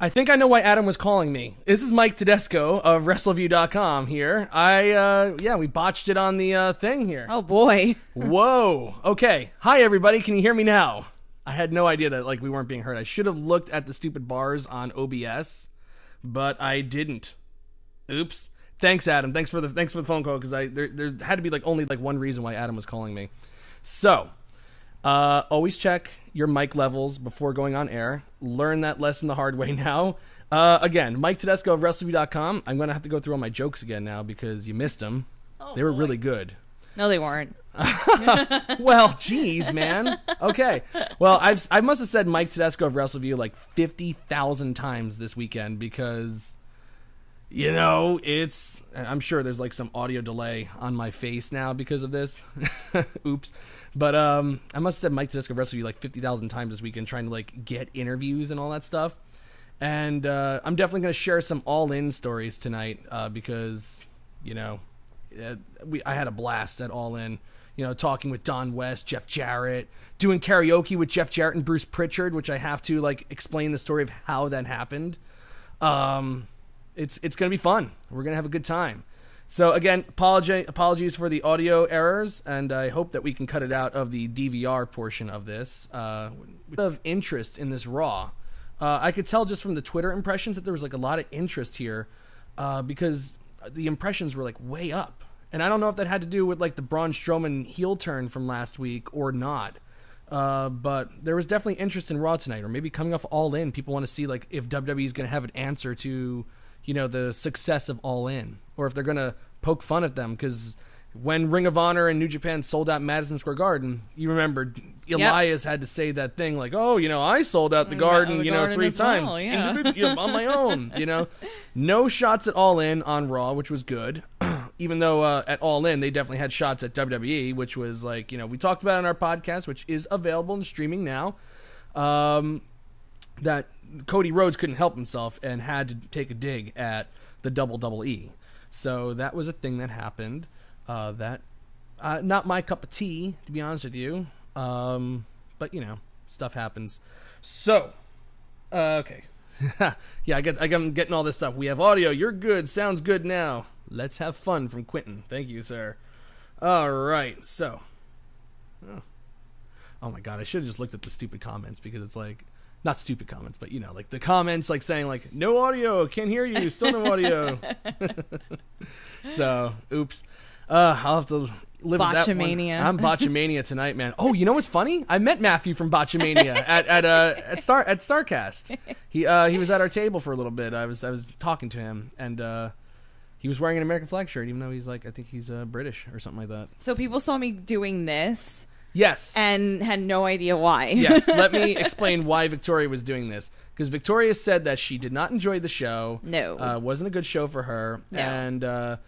I think I know why Adam was calling me. This is Mike Tedesco of Wrestleview.com here. We botched it on the thing here. Oh, boy. Whoa. Okay. Hi, everybody. Can you hear me now? I had no idea that we weren't being heard. I should have looked at the stupid bars on OBS, but I didn't. Oops. Thanks, Adam. Thanks for the phone call, because there had to be only one reason why Adam was calling me. So, always check your mic levels before going on air. Learn that lesson the hard way now. Again, Mike Tedesco of Wrestleview.com. I'm going to have to go through all my jokes again now because you missed them. Oh, they were really good. No, they weren't. Well, geez, man. Okay. Well, I must have said Mike Tedesco of Wrestleview 50,000 times this weekend because, I'm sure there's some audio delay on my face now because of this. Oops. But I must have said Mike Tedesco of Wrestleview 50,000 times this weekend trying to get interviews and all that stuff. And I'm definitely going to share some all-in stories tonight because, I had a blast at All In, talking with Don West, Jeff Jarrett, doing karaoke with Jeff Jarrett and Bruce Pritchard, which I have to explain the story of how that happened. It's going to be fun. We're going to have a good time. So again, apologies for the audio errors, and I hope that we can cut it out of the DVR portion of this. Of interest in this Raw. I could tell just from the Twitter impressions that there was a lot of interest here because the impressions were way up. And I don't know if that had to do with the Braun Strowman heel turn from last week or not. But there was definitely interest in Raw tonight, or maybe coming off All In. People want to see if WWE is going to have an answer to, the success of All In, or if they're going to poke fun at them. Because when Ring of Honor and New Japan sold out Madison Square Garden, you remember Elias had to say that thing I sold out the Garden, the Garden 3 times on my own, No shots at All In on Raw, which was good. Even though at All In, they definitely had shots at WWE, which was we talked about on our podcast, which is available and streaming now, that Cody Rhodes couldn't help himself and had to take a dig at the Double E. So that was a thing that happened. Not my cup of tea, to be honest with you. But stuff happens. So, okay. Yeah, I'm getting all this stuff. We have audio. You're good. Sounds good now. Let's have fun from Quentin. Thank you, sir. All right. So, oh my God, I should have just looked at the stupid comments because it's not stupid comments, but the comments saying no audio, can't hear you, still no audio. So, oops. I'll have to live with that one. I'm Botchamania tonight, man. Oh, you know what's funny? I met Matthew from Botchamania at Starcast. He was at our table for a little bit. I was talking to him, and he was wearing an American flag shirt, even though he's I think he's British or something like that. So people saw me doing this. Yes. And had no idea why. Yes. Let me explain why Victoria was doing this. Because Victoria said that she did not enjoy the show. No. Wasn't a good show for her. No. And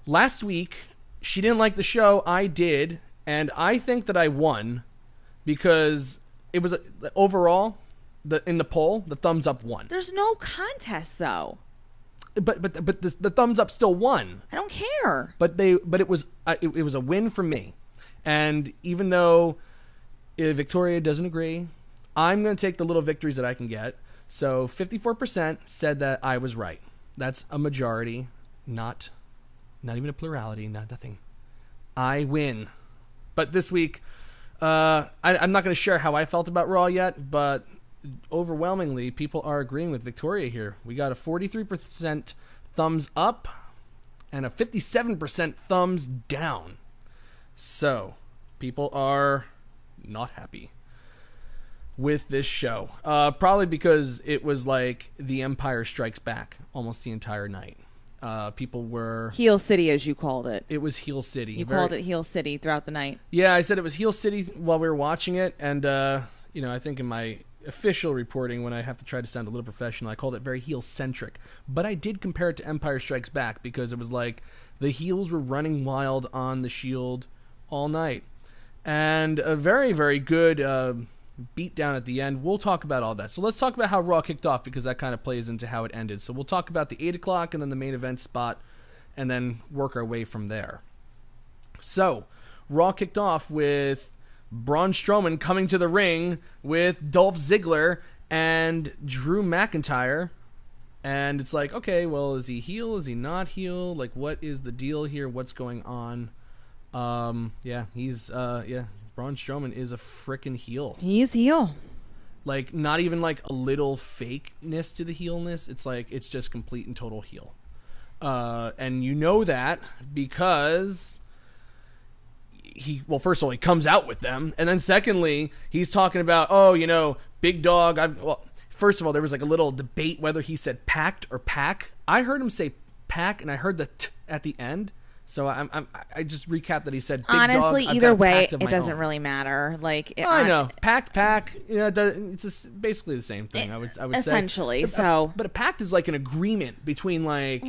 last week, she didn't like the show. I did. And I think that I won because it was overall, in the poll, the thumbs up won. There's no contest, though. But the thumbs up still won. I don't care. But it was a win for me. And even though Victoria doesn't agree, I'm going to take the little victories that I can get. So 54% said that I was right. That's a majority, not even a plurality, not nothing. I win. But this week, I'm not going to share how I felt about Raw yet, but overwhelmingly, people are agreeing with Victoria here. We got a 43% thumbs up and a 57% thumbs down. So, people are not happy with this show. Probably because it was The Empire Strikes Back almost the entire night. People were... Heel City, as you called it. It was Heel City. You called it Heel City throughout the night. Yeah, I said it was Heel City while we were watching it. And, I think in my official reporting, when I have to try to sound a little professional, I called it very heel-centric. But I did compare it to Empire Strikes Back because it was the heels were running wild on the Shield all night. And a very, very good beat down at the end. We'll talk about all that. So let's talk about how Raw kicked off because that kind of plays into how it ended. So we'll talk about the 8 o'clock and then the main event spot and then work our way from there. So Raw kicked off with Braun Strowman coming to the ring with Dolph Ziggler and Drew McIntyre And it's like, okay, well, is he heel? Is he not heel? Like, what is the deal here? What's going on? He's Braun Strowman is a freaking heel. He's heel. Like, not even like a little fakeness to the heelness. It's like, it's just complete and total heel. And you know that because first of all, he comes out with them. And then secondly, he's talking about, big dog. First of all, there was like a little debate whether he said packed or pack. I heard him say pack, and I heard the t at the end. So I just recapped that he said big honestly, dog. either way, it doesn't really matter. Like I know pack. It's just basically the same thing. I would essentially. Say. But a pact is like an agreement between like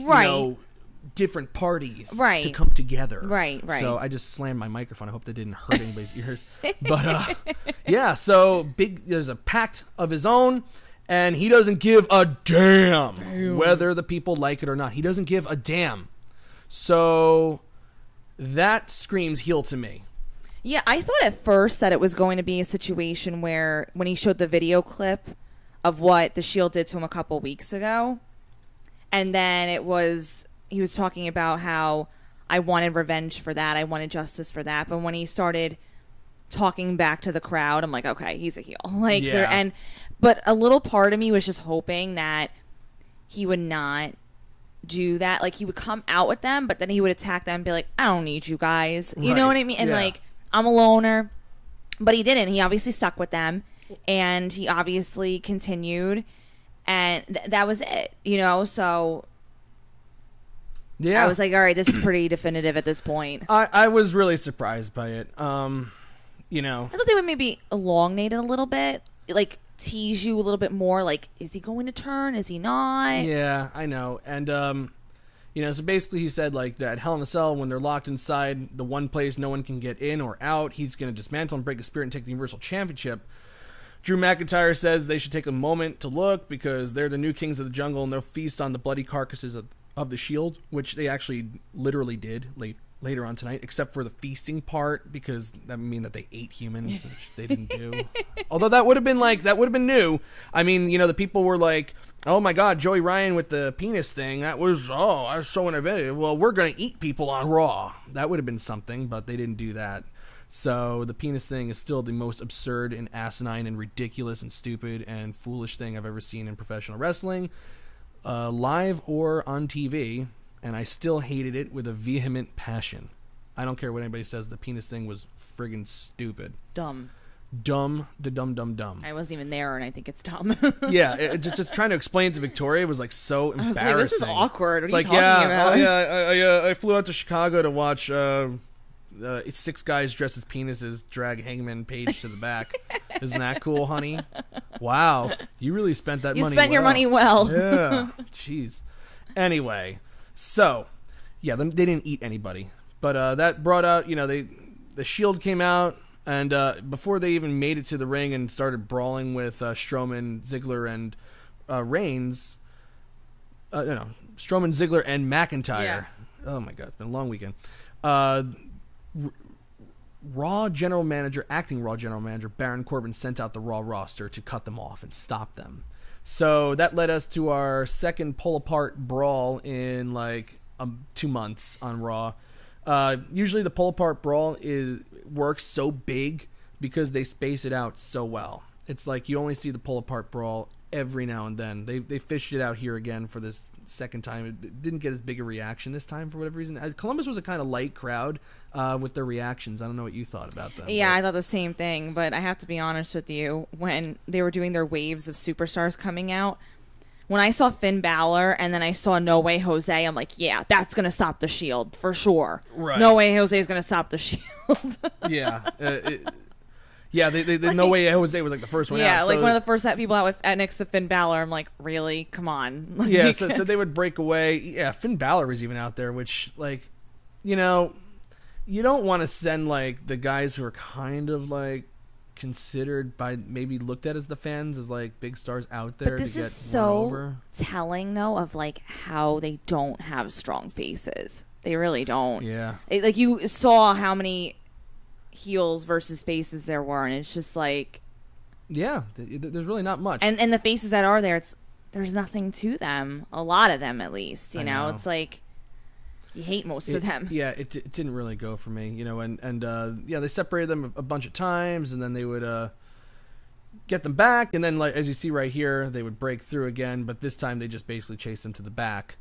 different parties to come together. Right. So I just slammed my microphone. I hope that didn't hurt anybody's ears. But so there's a pact of his own, and he doesn't give a damn whether the people like it or not. He doesn't give a damn. So that screams heel to me. Yeah, I thought at first that it was going to be a situation where when he showed the video clip of what the Shield did to him a couple weeks ago, and then he was talking about how I wanted revenge for that, I wanted justice for that, but when he started talking back to the crowd, I'm like, okay, he's a heel. But a little part of me was just hoping that he would not do that. Like, he would come out with them, but then he would attack them and be like, I don't need you guys. You know what I mean? And like, I'm a loner. But he didn't. He obviously stuck with them, and he obviously continued, and that was it, So I was like, all right, this is pretty definitive at this point. I was really surprised by it. I thought they would maybe elongate it a little bit, like tease you a little bit more, like, is he going to turn, is he not? Yeah, I know. And so basically he said like that Hell in a Cell, when they're locked inside the one place no one can get in or out, he's going to dismantle and break the spirit and take the Universal Championship. Drew McIntyre says they should take a moment to look because they're the new kings of the jungle and they'll feast on the bloody carcasses of the Shield, which they actually literally did later on tonight, except for the feasting part, because that would mean that they ate humans, which they didn't do. Although that would have been new. I mean, the people were like, oh my God, Joey Ryan with the penis thing, I was so innovative. Well, we're going to eat people on Raw. That would have been something, but they didn't do that. So the penis thing is still the most absurd and asinine and ridiculous and stupid and foolish thing I've ever seen in professional wrestling, live or on TV. And I still hated it with a vehement passion. I don't care what anybody says. The penis thing was friggin' stupid. Dumb. Dumb. I wasn't even there, and I think it's dumb. Yeah, just trying to explain it to Victoria was like so embarrassing. I was like, this is awkward. What are you talking about? I flew out to Chicago to watch it's 6 guys dressed as penises drag Hangman Page to the back. Isn't that cool, honey? Wow, you really spent that money. You spent your money well. Yeah, jeez. Anyway. So, yeah, they didn't eat anybody, but that brought out, the Shield came out, and before they even made it to the ring and started brawling with Strowman, Ziggler, and Reigns, Strowman, Ziggler, and McIntyre. Yeah. Oh my God, it's been a long weekend. Acting Raw General Manager Baron Corbin sent out the Raw roster to cut them off and stop them. So that led us to our second pull-apart brawl in like 2 months on Raw. Usually the pull-apart brawl works so big because they space it out so well. It's like you only see the pull-apart brawl every now and then. They fished it out here again for this second time. It didn't get as big a reaction this time for whatever reason. Columbus was a kind of light crowd with their reactions. I don't know what you thought about them. Yeah, I thought the same thing, but I have to be honest with you. When they were doing their waves of superstars coming out, when I saw Finn Balor and then I saw No Way Jose, I'm like, yeah, that's going to stop the Shield for sure. Right. No Way Jose is going to stop the Shield. Yeah. They No Way Jose was like the first one out. Yeah, like one of the first people out next to Finn Balor. I'm like, really? Come on. Like, yeah, so they would break away. Yeah, Finn Balor was even out there, which, like, you don't want to send, like, the guys who are kind of, like, considered by maybe looked at as the fans as, like, big stars out there to get run over. This is so telling, though, of, like, how they don't have strong faces. They really don't. Yeah. Like, you saw how many heels versus faces there were, and it's just like, yeah, there's really not much. And the faces that are there, it's there's nothing to them. A lot of them, at least. You know, know. it's like you hate most of them. Yeah, it didn't really go for me, you know, and they separated them a bunch of times, and then they would get them back, and then, like, as you see right here, they would break through again, but this time they just basically chased them to the back.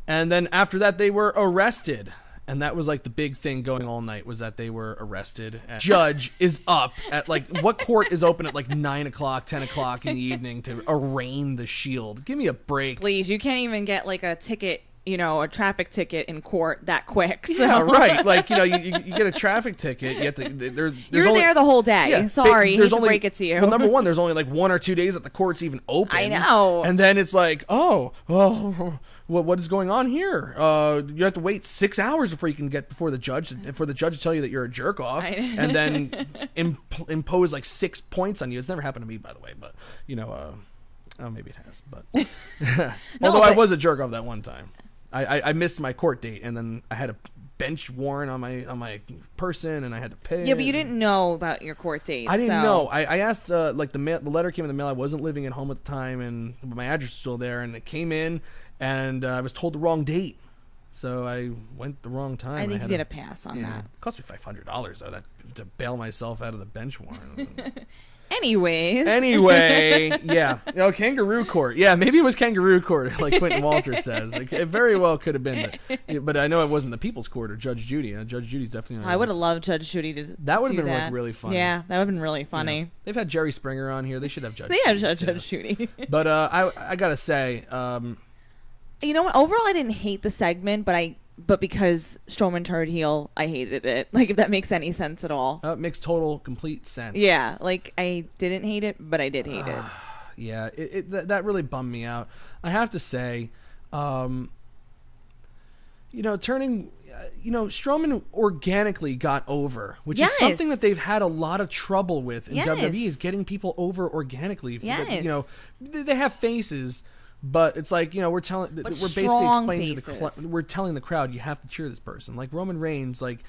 And then after that, they were arrested. And that was like the big thing going all night, was that they were arrested. And judge is up at like, what court is open at like 9 o'clock, 10 o'clock in the evening to arraign the Shield? Give me a break. Please, you can't even get like a ticket, you know, a traffic ticket in court that quick. So. Yeah, right. Like, you know, you get a traffic ticket. You have to, there's You're only, there the whole day. Yeah, Sorry, there's hate only, to break it to you. Well, number one, there's only like 1 or 2 days that the court's even open. I know. And then it's like, what is going on here? You have to wait 6 hours before you can get before the judge to tell you that you're a jerk off, and then impose like 6 points on you. It's never happened to me, by the way, but you know, maybe it has. But although I was a jerk off that one time. I missed my court date, and then I had a bench warrant on my person, and I had to pay. Yeah, but you didn't know about your court date. I didn't know. I asked, like the letter came in the mail. I wasn't living at home at the time, and my address was still there, and it came in, and I was told the wrong date, so I went the wrong time. I think you get a pass on that. It cost me $500 though, to bail myself out of the bench warrant. Anyway, yeah. You know, kangaroo court. Yeah, maybe it was kangaroo court, like Quentin Walter says. Like, it very well could have been, but I know it wasn't the People's Court or Judge Judy. Judge Judy's definitely. I would have loved Judge Judy to. That would have been that. like really funny. Yeah, that would have been really funny. Yeah. They've had Jerry Springer on here. They should have Judge. They have Judge Judy. But I gotta say, you know what? Overall, I didn't hate the segment, but because Strowman turned heel, I hated it. Like, if that makes any sense at all. It makes total, complete sense. Yeah, like, I didn't hate it, but I did hate it. Yeah, that really bummed me out. I have to say, Strowman organically got over, which is something that they've had a lot of trouble with in WWE, is getting people over organically. Yes. You know, they have faces, but it's like, you know, we're basically explaining we're telling the crowd, you have to cheer this person. Like Roman Reigns, like,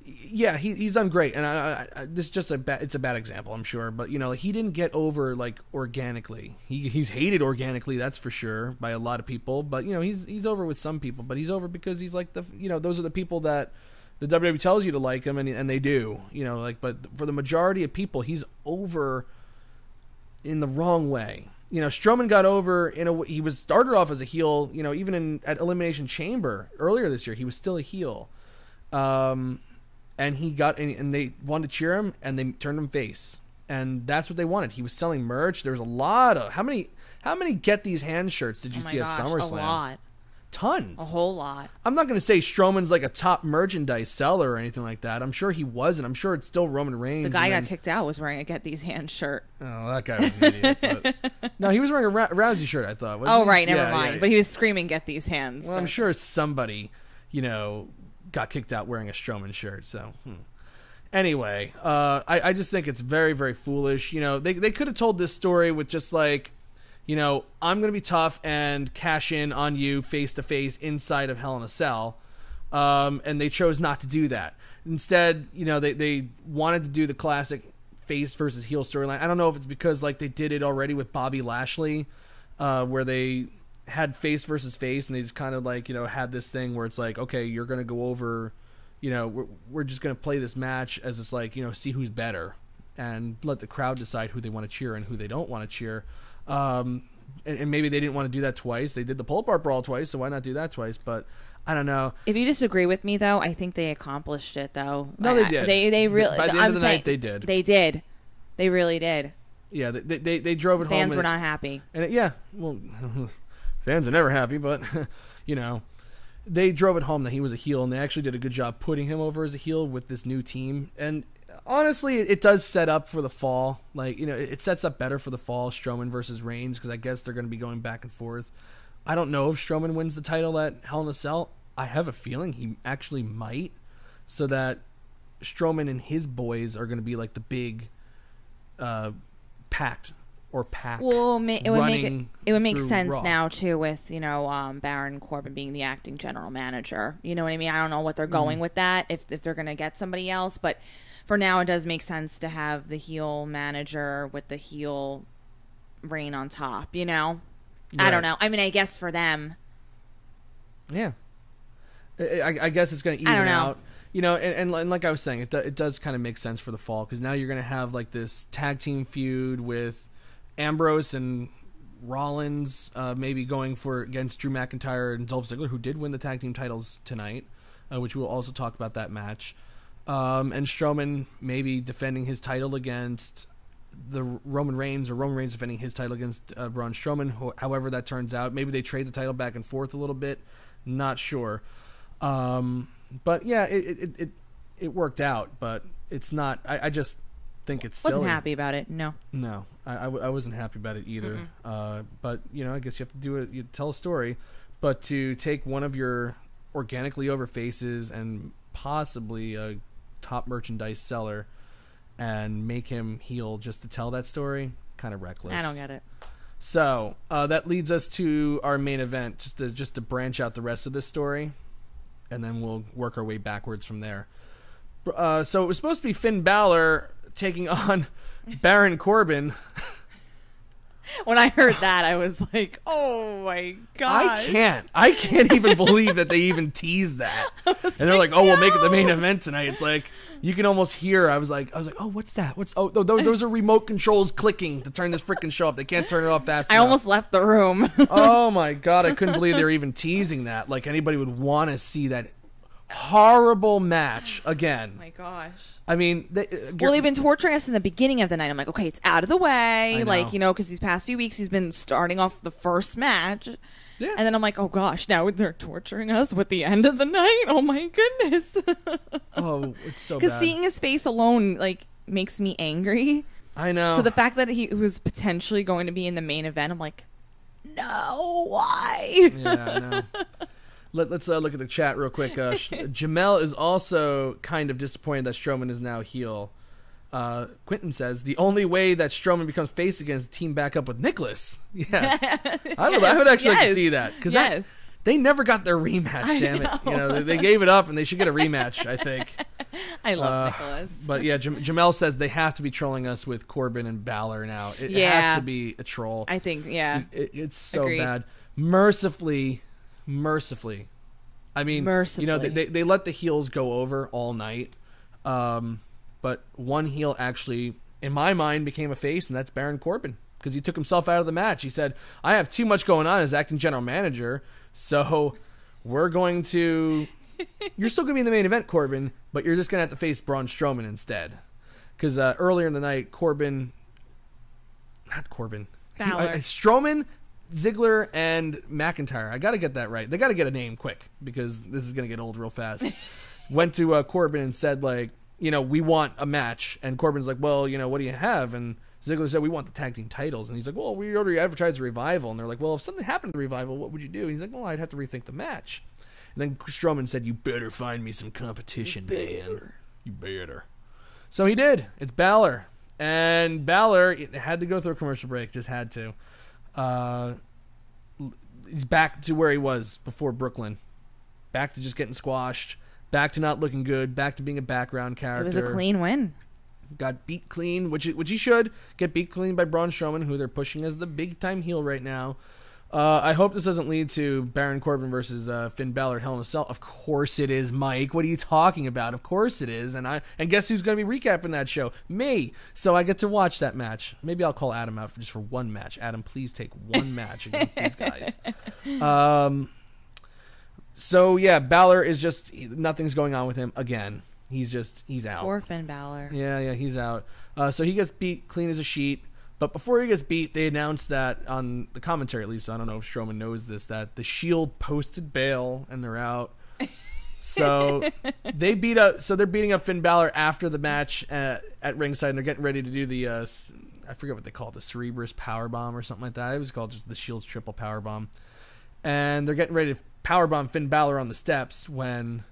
yeah, he's done great, and I this is just it's a bad example, I'm sure, but you know, like, he didn't get over like organically. He's hated organically, that's for sure, by a lot of people. But you know, he's over with some people, but he's over because he's like those are the people that the WWE tells you to like him, and they do, you know, like. But for the majority of people, he's over in the wrong way. You know, Strowman got over he was started off as a heel. You know, even at Elimination Chamber earlier this year, he was still a heel. And he got and they wanted to cheer him, and they turned him face, and that's what they wanted. He was selling merch. There was a lot of how many Get These Hands shirts did you see at SummerSlam? A lot. Tons. A whole lot. I'm not going to say Strowman's like a top merchandise seller or anything like that. I'm sure he wasn't. I'm sure it's still Roman Reigns. The guy got kicked out was wearing a Get These Hands shirt. Oh, that guy was an idiot. But no, he was wearing a Rousey shirt, I thought. Oh, right. Never mind. Yeah. But he was screaming, "Get These Hands." Well, I'm sure somebody, got kicked out wearing a Strowman shirt. So, anyway, I just think it's very, very foolish. You know, they could have told this story with just like, I'm going to be tough and cash in on you face to face inside of Hell in a Cell. And they chose not to do that. Instead, they wanted to do the classic face versus heel storyline. I don't know if it's because like they did it already with Bobby Lashley, where they had face versus face, and they just kind of like, had this thing where it's like, okay, you're going to go over, we're just going to play this match as it's like, see who's better and let the crowd decide who they want to cheer and who they don't want to cheer. And maybe they didn't want to do that twice. They did the pull apart brawl twice, so why not do that twice? But I don't know. If you disagree with me, though, I think they accomplished it, though. No, they did. They really. By the end of the night, they did. They did. They really did. Yeah, they drove it home. Fans were not happy. And well, fans are never happy, but they drove it home that he was a heel, and they actually did a good job putting him over as a heel with this new team. And honestly, it does set up for the fall. Like, it sets up better for the fall, Strowman versus Reigns, because I guess they're going to be going back and forth. I don't know if Strowman wins the title at Hell in a Cell. I have a feeling he actually might, so that Strowman and his boys are going to be like the big pack. Well, it would make sense Raw. now too with Baron Corbin being the acting general manager. You know what I mean? I don't know what they're going with that, if they're going to get somebody else, but for now it does make sense to have the heel manager with the heel reign on top. I don't know. I mean, I guess for them. Yeah. I guess it's going to even out. And like I was saying, it does kind of make sense for the fall, because now you're going to have like this tag team feud with Ambrose and Rollins, maybe going against Drew McIntyre and Dolph Ziggler, who did win the tag team titles tonight, which we'll also talk about that match. And Strowman maybe defending his title against the Roman Reigns, or Roman Reigns defending his title against Braun Strowman. However that turns out, maybe they trade the title back and forth a little bit. Not sure. But yeah, it worked out, but it's not. I just think it's silly. Wasn't happy about it. No, I wasn't happy about it either. But I guess you have to do it. You tell a story, but to take one of your organically over faces and possibly a top merchandise seller and make him heel just to tell that story, kind of reckless. I don't get it. So that leads us to our main event, just to branch out the rest of this story, and then we'll work our way backwards from there. So it was supposed to be Finn Balor taking on Baron Corbin. When I heard that, I was like, "Oh my god!" I can't even believe that they even teased that. And they're like, "Oh, we'll make it the main event tonight." It's like you can almost hear. I was like, "Oh, what's that? Those are remote controls clicking to turn this freaking show off. They can't turn it off fast enough." I almost left the room. Oh my god, I couldn't believe they were even teasing that. Like anybody would want to see that horrible match again. Oh my gosh. I mean, they've been torturing us in the beginning of the night. I'm like, okay, it's out of the way. Like, because these past few weeks he's been starting off the first match. Yeah. And then I'm like, oh gosh, now they're torturing us with the end of the night. Oh my goodness. Oh, it's so bad. Because seeing his face alone, like, makes me angry. I know. So the fact that he was potentially going to be in the main event, I'm like, no, why? Yeah, I know. Let's look at the chat real quick. Jamel is also kind of disappointed that Strowman is now heel. Quentin says, the only way that Strowman becomes face again is to team back up with Nicholas. Yes. I would actually like to see that. Because they never got their rematch, damn it. They gave it up, and they should get a rematch, I think. I love Nicholas. But yeah, Jamel says they have to be trolling us with Corbin and Balor now. It has to be a troll. I think, yeah. It's so bad. Mercifully, I mean, they let the heels go over all night, but one heel actually, in my mind, became a face, and that's Baron Corbin, because he took himself out of the match. He said, I have too much going on as acting general manager, so we're going to... You're still going to be in the main event, Corbin, but you're just going to have to face Braun Strowman instead. Because earlier in the night, Balor. Strowman, Ziggler, and McIntyre. I got to get that right. They got to get a name quick, because this is going to get old real fast. Went to Corbin and said, like, we want a match. And Corbin's like, well, what do you have? And Ziggler said, we want the tag team titles. And he's like, well, we already advertised the Revival. And they're like, well, if something happened to the Revival, what would you do? And he's like, well, I'd have to rethink the match. And then Strowman said, you better find me some competition, man. You better. So he did. It's Balor. And Balor had to go through a commercial break. Just had to. He's back to where he was before Brooklyn. Back to just getting squashed. Back to not looking good. Back to being a background character. It was a clean win. Got beat clean, which he should. Get beat clean by Braun Strowman, who they're pushing as the big-time heel right now. I hope this doesn't lead to Baron Corbin versus Finn Balor at Hell in a Cell. Of course it is, Mike. What are you talking about? Of course it is. And guess who's going to be recapping that show? Me. So I get to watch that match. Maybe I'll call Adam out for one match. Adam, please take one match against these guys. So yeah, Balor is just, nothing's going on with him again. He's out. Poor Finn Balor. Yeah, he's out. So he gets beat clean as a sheet. But before he gets beat, they announced that on the commentary, at least, I don't know if Strowman knows this, that the Shield posted bail and they're out. So they're beating up Finn Balor after the match at ringside, and they're getting ready to do the I forget what they call it, the Cerebrus Powerbomb or something like that. It was called just the Shield's triple powerbomb. And they're getting ready to powerbomb Finn Balor on the steps when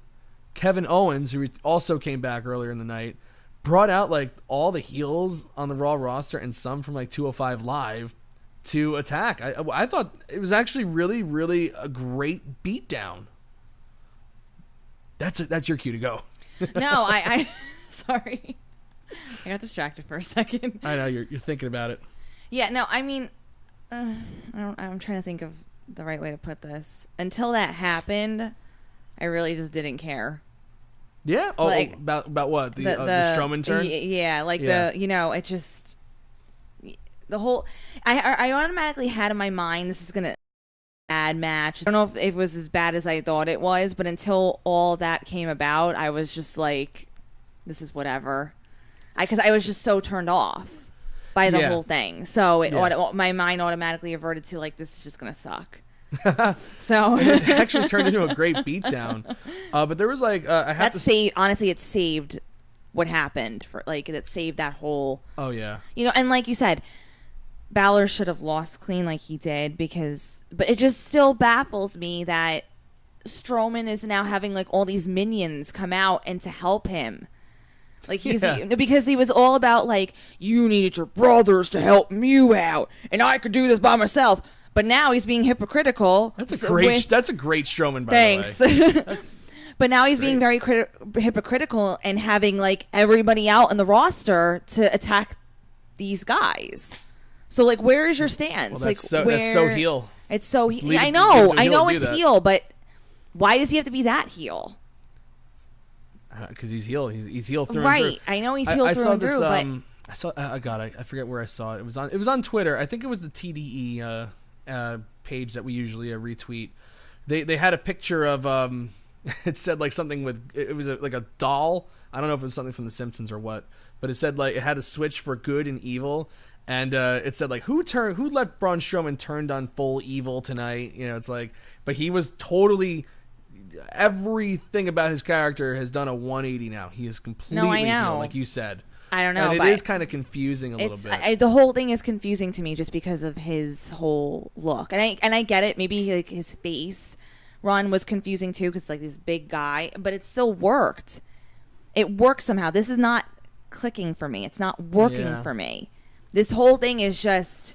Kevin Owens, who also came back earlier in the night, brought out like all the heels on the Raw roster and some from like 205 Live to attack. I thought it was actually really, really a great beatdown. That's your cue to go. No, I sorry. I got distracted for a second. I know you're thinking about it. Yeah, no, I mean, I'm trying to think of the right way to put this. Until that happened, I really just didn't care. Yeah. Oh, Like, about what the Strowman turn? Yeah, like Yeah. it just the whole. I automatically had in my mind this is gonna bad match. I don't know if it was as bad as I thought it was, but until all that came about, I was just like, this is whatever. Because I was just so turned off by the whole thing. So my mind automatically reverted to like, this is just gonna suck. So it actually turned into a great beatdown. But there was like I have to honestly, it saved what happened for like it saved that whole. Oh yeah. And like you said, Balor should have lost clean like he did but it just still baffles me that Strowman is now having like all these minions come out and to help him. Like because he was all about like, you needed your brothers to help you out and I could do this by myself. But now he's being hypocritical. That's a great Strowman, by thanks. the way. But now he's being very hypocritical and having like everybody out on the roster to attack these guys. So like, where is your stance? Well, that's like, that's so heel. It's so heel. I know it's heel, but why does he have to be that heel? Because he's heel. He's heel through right. and through. I know he's heel through and through. But I saw. God, I forget where I saw it. It was on Twitter. I think it was the TDE page that we usually retweet. They had a picture of it said like something with it was like a doll. I don't know if it was something from The Simpsons or what, but it said like it had a switch for good and evil. And it said like who let Braun Strowman turned on full evil tonight? It's like, but he was totally, everything about his character has done a 180 now. He is completely heel, like you said. I don't know. And it is kind of confusing a little bit. The whole thing is confusing to me just because of his whole look, and I get it. Maybe like his face run was confusing too because like this big guy, but it still worked. It worked somehow. This is not clicking for me. It's not working for me. This whole thing is just.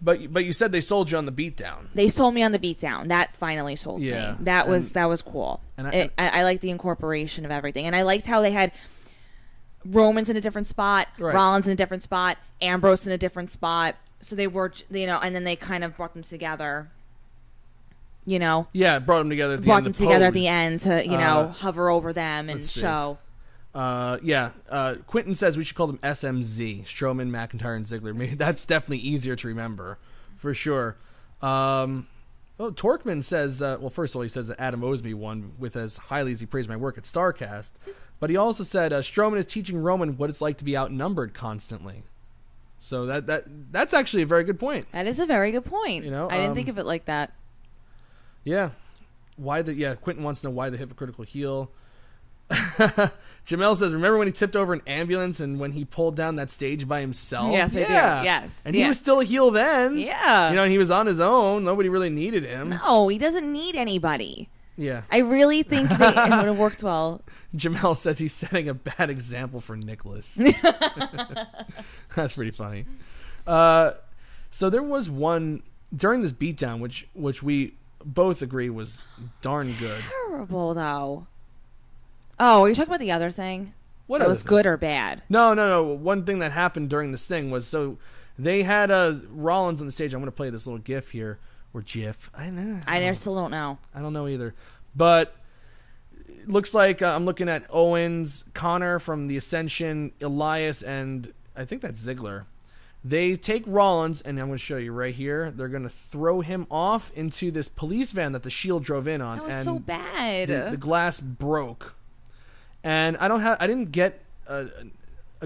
But you said they sold you on the beatdown. They sold me on the beatdown. That finally sold me. That was cool. And I liked the incorporation of everything, and I liked how they had Roman's in a different spot, Rollins in a different spot, Ambrose in a different spot. So they were, and then they kind of brought them together. Yeah, brought them together. At the brought end them to together pose. at the end to hover over them and show. Quentin says we should call them SMZ, Strowman, McIntyre, and Ziggler. Maybe that's definitely easier to remember, for sure. Torkman says, first of all, he says that Adam owes me one with as highly as he praised my work at StarCast. But he also said Strowman is teaching Roman what it's like to be outnumbered constantly. So that's actually a very good point. That is a very good point. I didn't think of it like that. Yeah. Quentin wants to know why the hypocritical heel. Jamel says, remember when he tipped over an ambulance and when he pulled down that stage by himself? Yes, I do. Yes. And he was still a heel then. Yeah. And he was on his own. Nobody really needed him. No, he doesn't need anybody. Yeah. I really think it would have worked well. Jamel says he's setting a bad example for Nicholas. That's pretty funny. So there was one during this beatdown, which we both agree was darn good. Terrible, though. Oh, are you talking about the other thing? What was good or bad? No. One thing that happened during this thing was they had Rollins on the stage. I'm going to play this little GIF here or GIF. I still don't know. I don't know either. But it looks like I'm looking at Owens, Connor from the Ascension, Elias, and I think that's Ziggler. They take Rollins, and I'm going to show you right here. They're going to throw him off into this police van that the Shield drove in on. That was so bad. The glass broke. And I didn't get a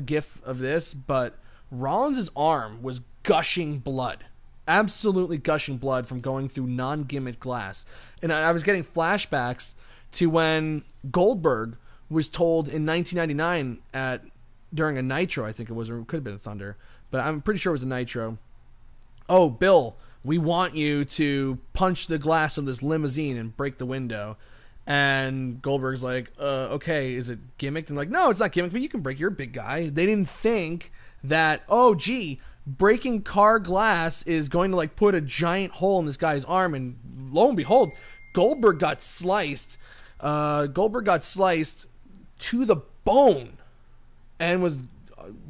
GIF of this, but Rollins' arm was gushing blood. Absolutely gushing blood from going through non-gimmick glass. And I was getting flashbacks to when Goldberg was told in 1999 during a Nitro, I think it was, or it could have been a Thunder, but I'm pretty sure it was a Nitro. Oh, Bill, we want you to punch the glass of this limousine and break the window. And Goldberg's like, okay, is it gimmicked? And like, no, it's not gimmicked, but you can break. You're a big guy. They didn't think that, breaking car glass is going to like put a giant hole in this guy's arm. And lo and behold, Goldberg got sliced. Goldberg got sliced to the bone and was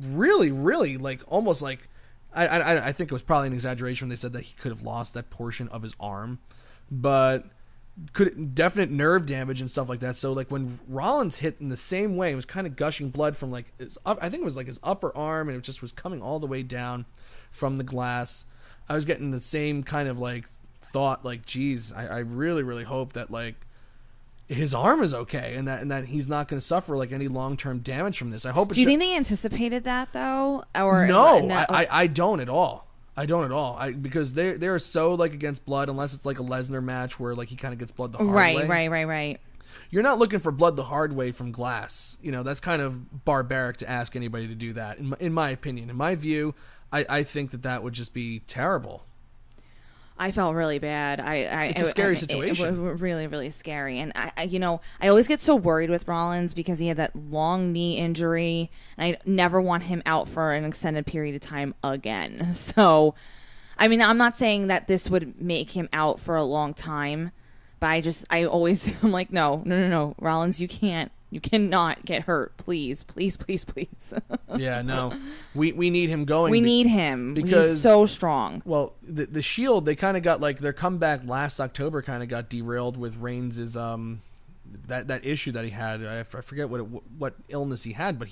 really, really like almost like I think it was probably an exaggeration when they said that he could have lost that portion of his arm, but definite nerve damage and stuff like that. So like when Rollins hit in the same way, it was kind of gushing blood from like I think it was like his upper arm, and it just was coming all the way down from the glass. I was getting the same kind of like thought, like, geez, I really, really hope that like his arm is okay and that he's not going to suffer like any long-term damage from this. I hope. Do you think they anticipated that though? Or no, I don't at all. I don't at all. Because they're so like against blood, unless it's like a Lesnar match where like he kind of gets blood the hard way. Right. You're not looking for blood the hard way from glass. You know, that's kind of barbaric to ask anybody to do that. In my opinion, in my view, I think that would just be terrible. I felt really bad. It's a scary situation. It was really, really scary. And I always get so worried with Rollins because he had that long knee injury, and I never want him out for an extended period of time again. So, I mean, I'm not saying that this would make him out for a long time, but I'm like, no, Rollins, you cannot get hurt. Please. Yeah, no. We need him going. We need him because he's so strong. Well, the Shield, they kind of got like their comeback last October kind of got derailed with Reigns' that issue that he had. I forget what illness he had, but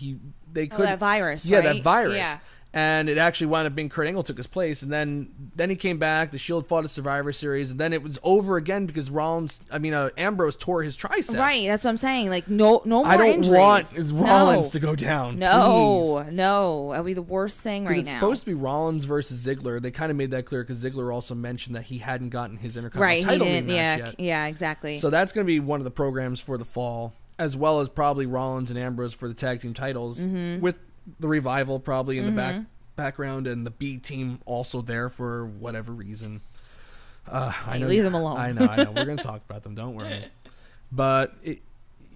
they could that virus. Yeah, right? that virus. Yeah. And it actually wound up being Kurt Angle took his place, and then he came back. The Shield fought a Survivor Series, and then it was over again because Ambrose tore his triceps. Right, that's what I'm saying. Like no more I don't injuries. want Rollins to go down. No, please. no, that'll be the worst thing right now. It's now. supposed to be Rollins versus Ziggler. They kind of made that clear because Ziggler also mentioned that he hadn't gotten his Intercontinental title match yet. Yeah, exactly. So that's going to be one of the programs for the fall, as well as probably Rollins and Ambrose for the tag team titles with the Revival probably in the background, and the B team also there for whatever reason. I know, leave them alone. I know. We're going to talk about them. Don't worry. But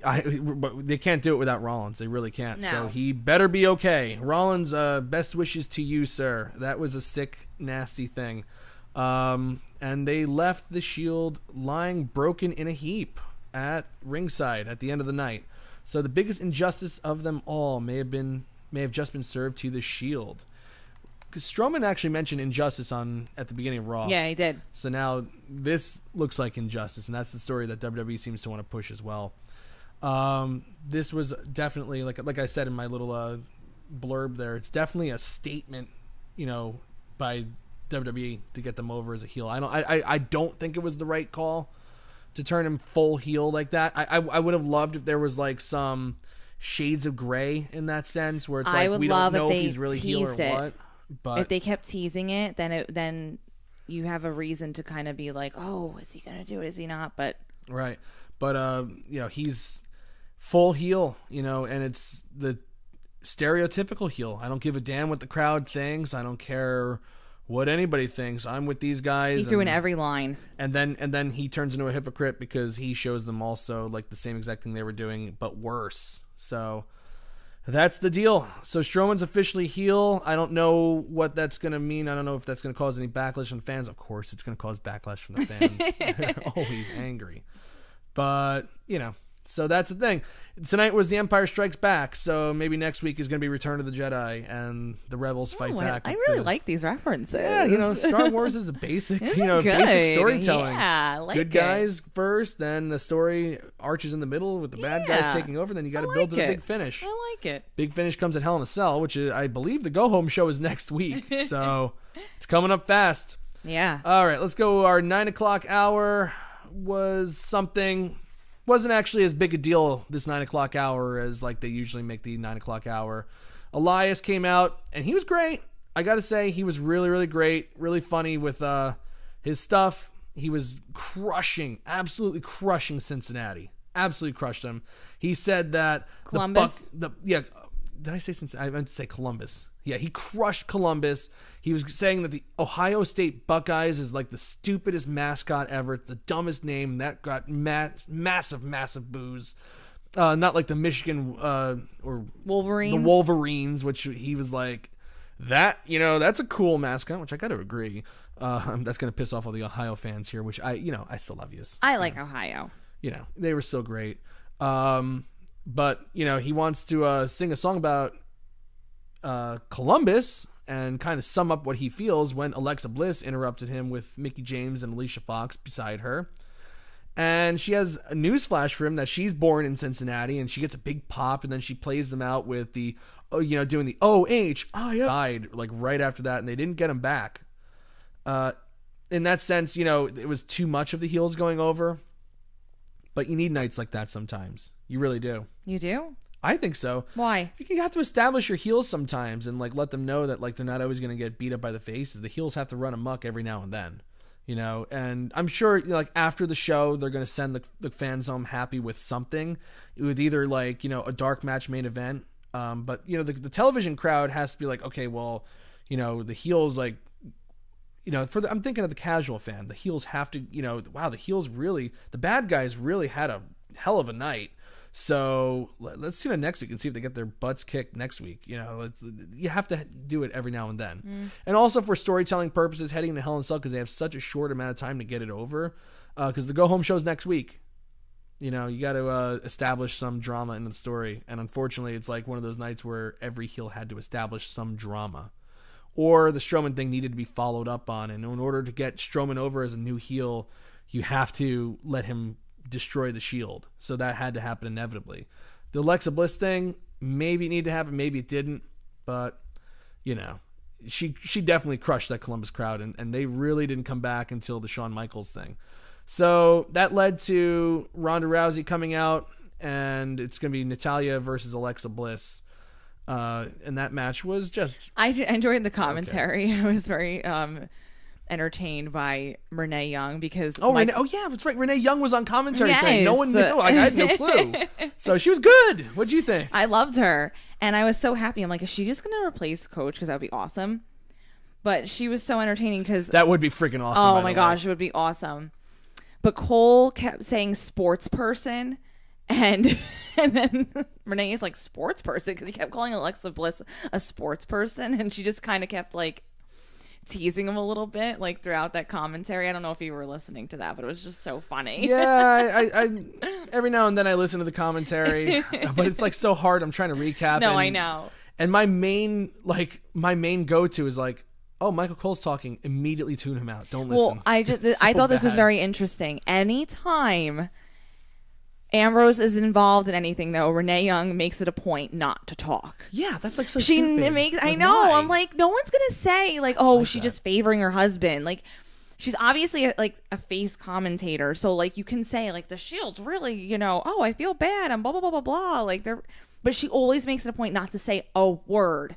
they can't do it without Rollins. They really can't. No. So he better be okay. Rollins, best wishes to you, sir. That was a sick, nasty thing. And they left the Shield lying broken in a heap at ringside at the end of the night. So the biggest injustice of them all may have just been served to the Shield. Because Strowman actually mentioned injustice at the beginning of Raw. Yeah, he did. So now this looks like injustice, and that's the story that WWE seems to want to push as well. This was definitely, like I said in my little blurb there, it's definitely a statement, by WWE to get them over as a heel. I don't think it was the right call to turn him full heel like that. I would have loved if there was like some shades of gray in that sense, where it's like we don't know if he's really heel or what. But if they kept teasing it, then you have a reason to kind of be like, oh, is he gonna do it? Is he not? But right. But he's full heel, and it's the stereotypical heel. I don't give a damn what the crowd thinks. I don't care what anybody thinks. I'm with these guys. He threw in every line. And then he turns into a hypocrite because he shows them also like the same exact thing they were doing, but worse. So that's the deal. So Strowman's officially heel. I don't know what that's going to mean. I don't know if that's going to cause any backlash from fans. Of course, it's going to cause backlash from the fans. They're always angry. But, so that's the thing. Tonight was The Empire Strikes Back, so maybe next week is going to be Return of the Jedi, and the Rebels fight back. I really like these references. Yeah, Star Wars is a basic, good. Basic storytelling. Yeah, I like good guys first, then the story arches in the middle with the bad guys taking over, then you got to build to the big finish. I like it. Big finish comes at Hell in a Cell, which is, I believe the go-home show is next week, so it's coming up fast. Yeah. All right, let's go. Our 9 o'clock hour was something... Wasn't actually as big a deal this 9 o'clock hour as like they usually make the 9 o'clock hour. Elias came out and he was great. I got to say he was really, really great. Really funny with his stuff. He was absolutely crushing Cincinnati. Absolutely crushed them. He said that Columbus. Did I say Cincinnati? I meant to say Columbus. Yeah, he crushed Columbus. He was saying that the Ohio State Buckeyes is like the stupidest mascot ever. It's the dumbest name. That got massive, massive boos. Not like the Michigan or Wolverines. The Wolverines, which he was like, that's a cool mascot, which I got to agree. That's going to piss off all the Ohio fans here, which I still love you. I like Ohio. They were still great. But, he wants to sing a song about Columbus, and kind of sum up what he feels when Alexa Bliss interrupted him with Mickie James and Alicia Fox beside her. And she has a newsflash for him that she's born in Cincinnati, and she gets a big pop, and then she plays them out with the, doing the O-H-I died like right after that, and they didn't get him back. In that sense, it was too much of the heels going over, but you need nights like that sometimes. You really do. You do? I think so. Why? You have to establish your heels sometimes and like let them know that like they're not always going to get beat up by the faces. The heels have to run amok every now and then, and I'm sure like after the show, they're going to send the fans home happy with something, with either like, a dark match main event. But the television crowd has to be like, okay, well, the heels like, I'm thinking of the casual fan, the heels have to, wow, the bad guys really had a hell of a night. So let's see next week and see if they get their butts kicked next week. You have to do it every now and then. And also for storytelling purposes, heading into Hell in a Cell, because they have such a short amount of time to get it over, because the go-home show's next week. You got to establish some drama in the story. And unfortunately, it's like one of those nights where every heel had to establish some drama. Or the Strowman thing needed to be followed up on. And in order to get Strowman over as a new heel, you have to let him destroy the Shield. So that had to happen inevitably. The Alexa Bliss thing, maybe it needed to happen, maybe it didn't. But, she definitely crushed that Columbus crowd. And they really didn't come back until the Shawn Michaels thing. So that led to Ronda Rousey coming out. And it's going to be Natalya versus Alexa Bliss. And that match was just... I enjoyed the commentary. Okay. I was very entertained by Renee Young because... yeah, that's right. Renee Young was on commentary today. No one knew. I had no clue. So she was good. What'd you think? I loved her. And I was so happy. I'm like, is she just going to replace Coach? Because that would be awesome. But she was so entertaining because... That would be freaking awesome. Oh my gosh, it would be awesome. But Cole kept saying sports person. And then Renee is like sports person because he kept calling Alexa Bliss a sports person, and she just kind of kept like teasing him a little bit like throughout that commentary. I don't know if you were listening to that, but it was just so funny. Yeah, I every now and then I listen to the commentary, but it's like so hard. I'm trying to recap. No, I know. And my main go-to is like, oh, Michael Cole's talking. Immediately tune him out. Don't listen. Well, I thought this was very interesting. Anytime Ambrose is involved in anything, though, Renee Young makes it a point not to talk. Yeah, that's like so stupid. I know. Why? I'm like, no one's gonna say like, oh, she's just favoring her husband. Like, she's obviously a face commentator, so like you can say like the Shield's really, oh, I feel bad and blah blah blah blah blah. Like but she always makes it a point not to say a word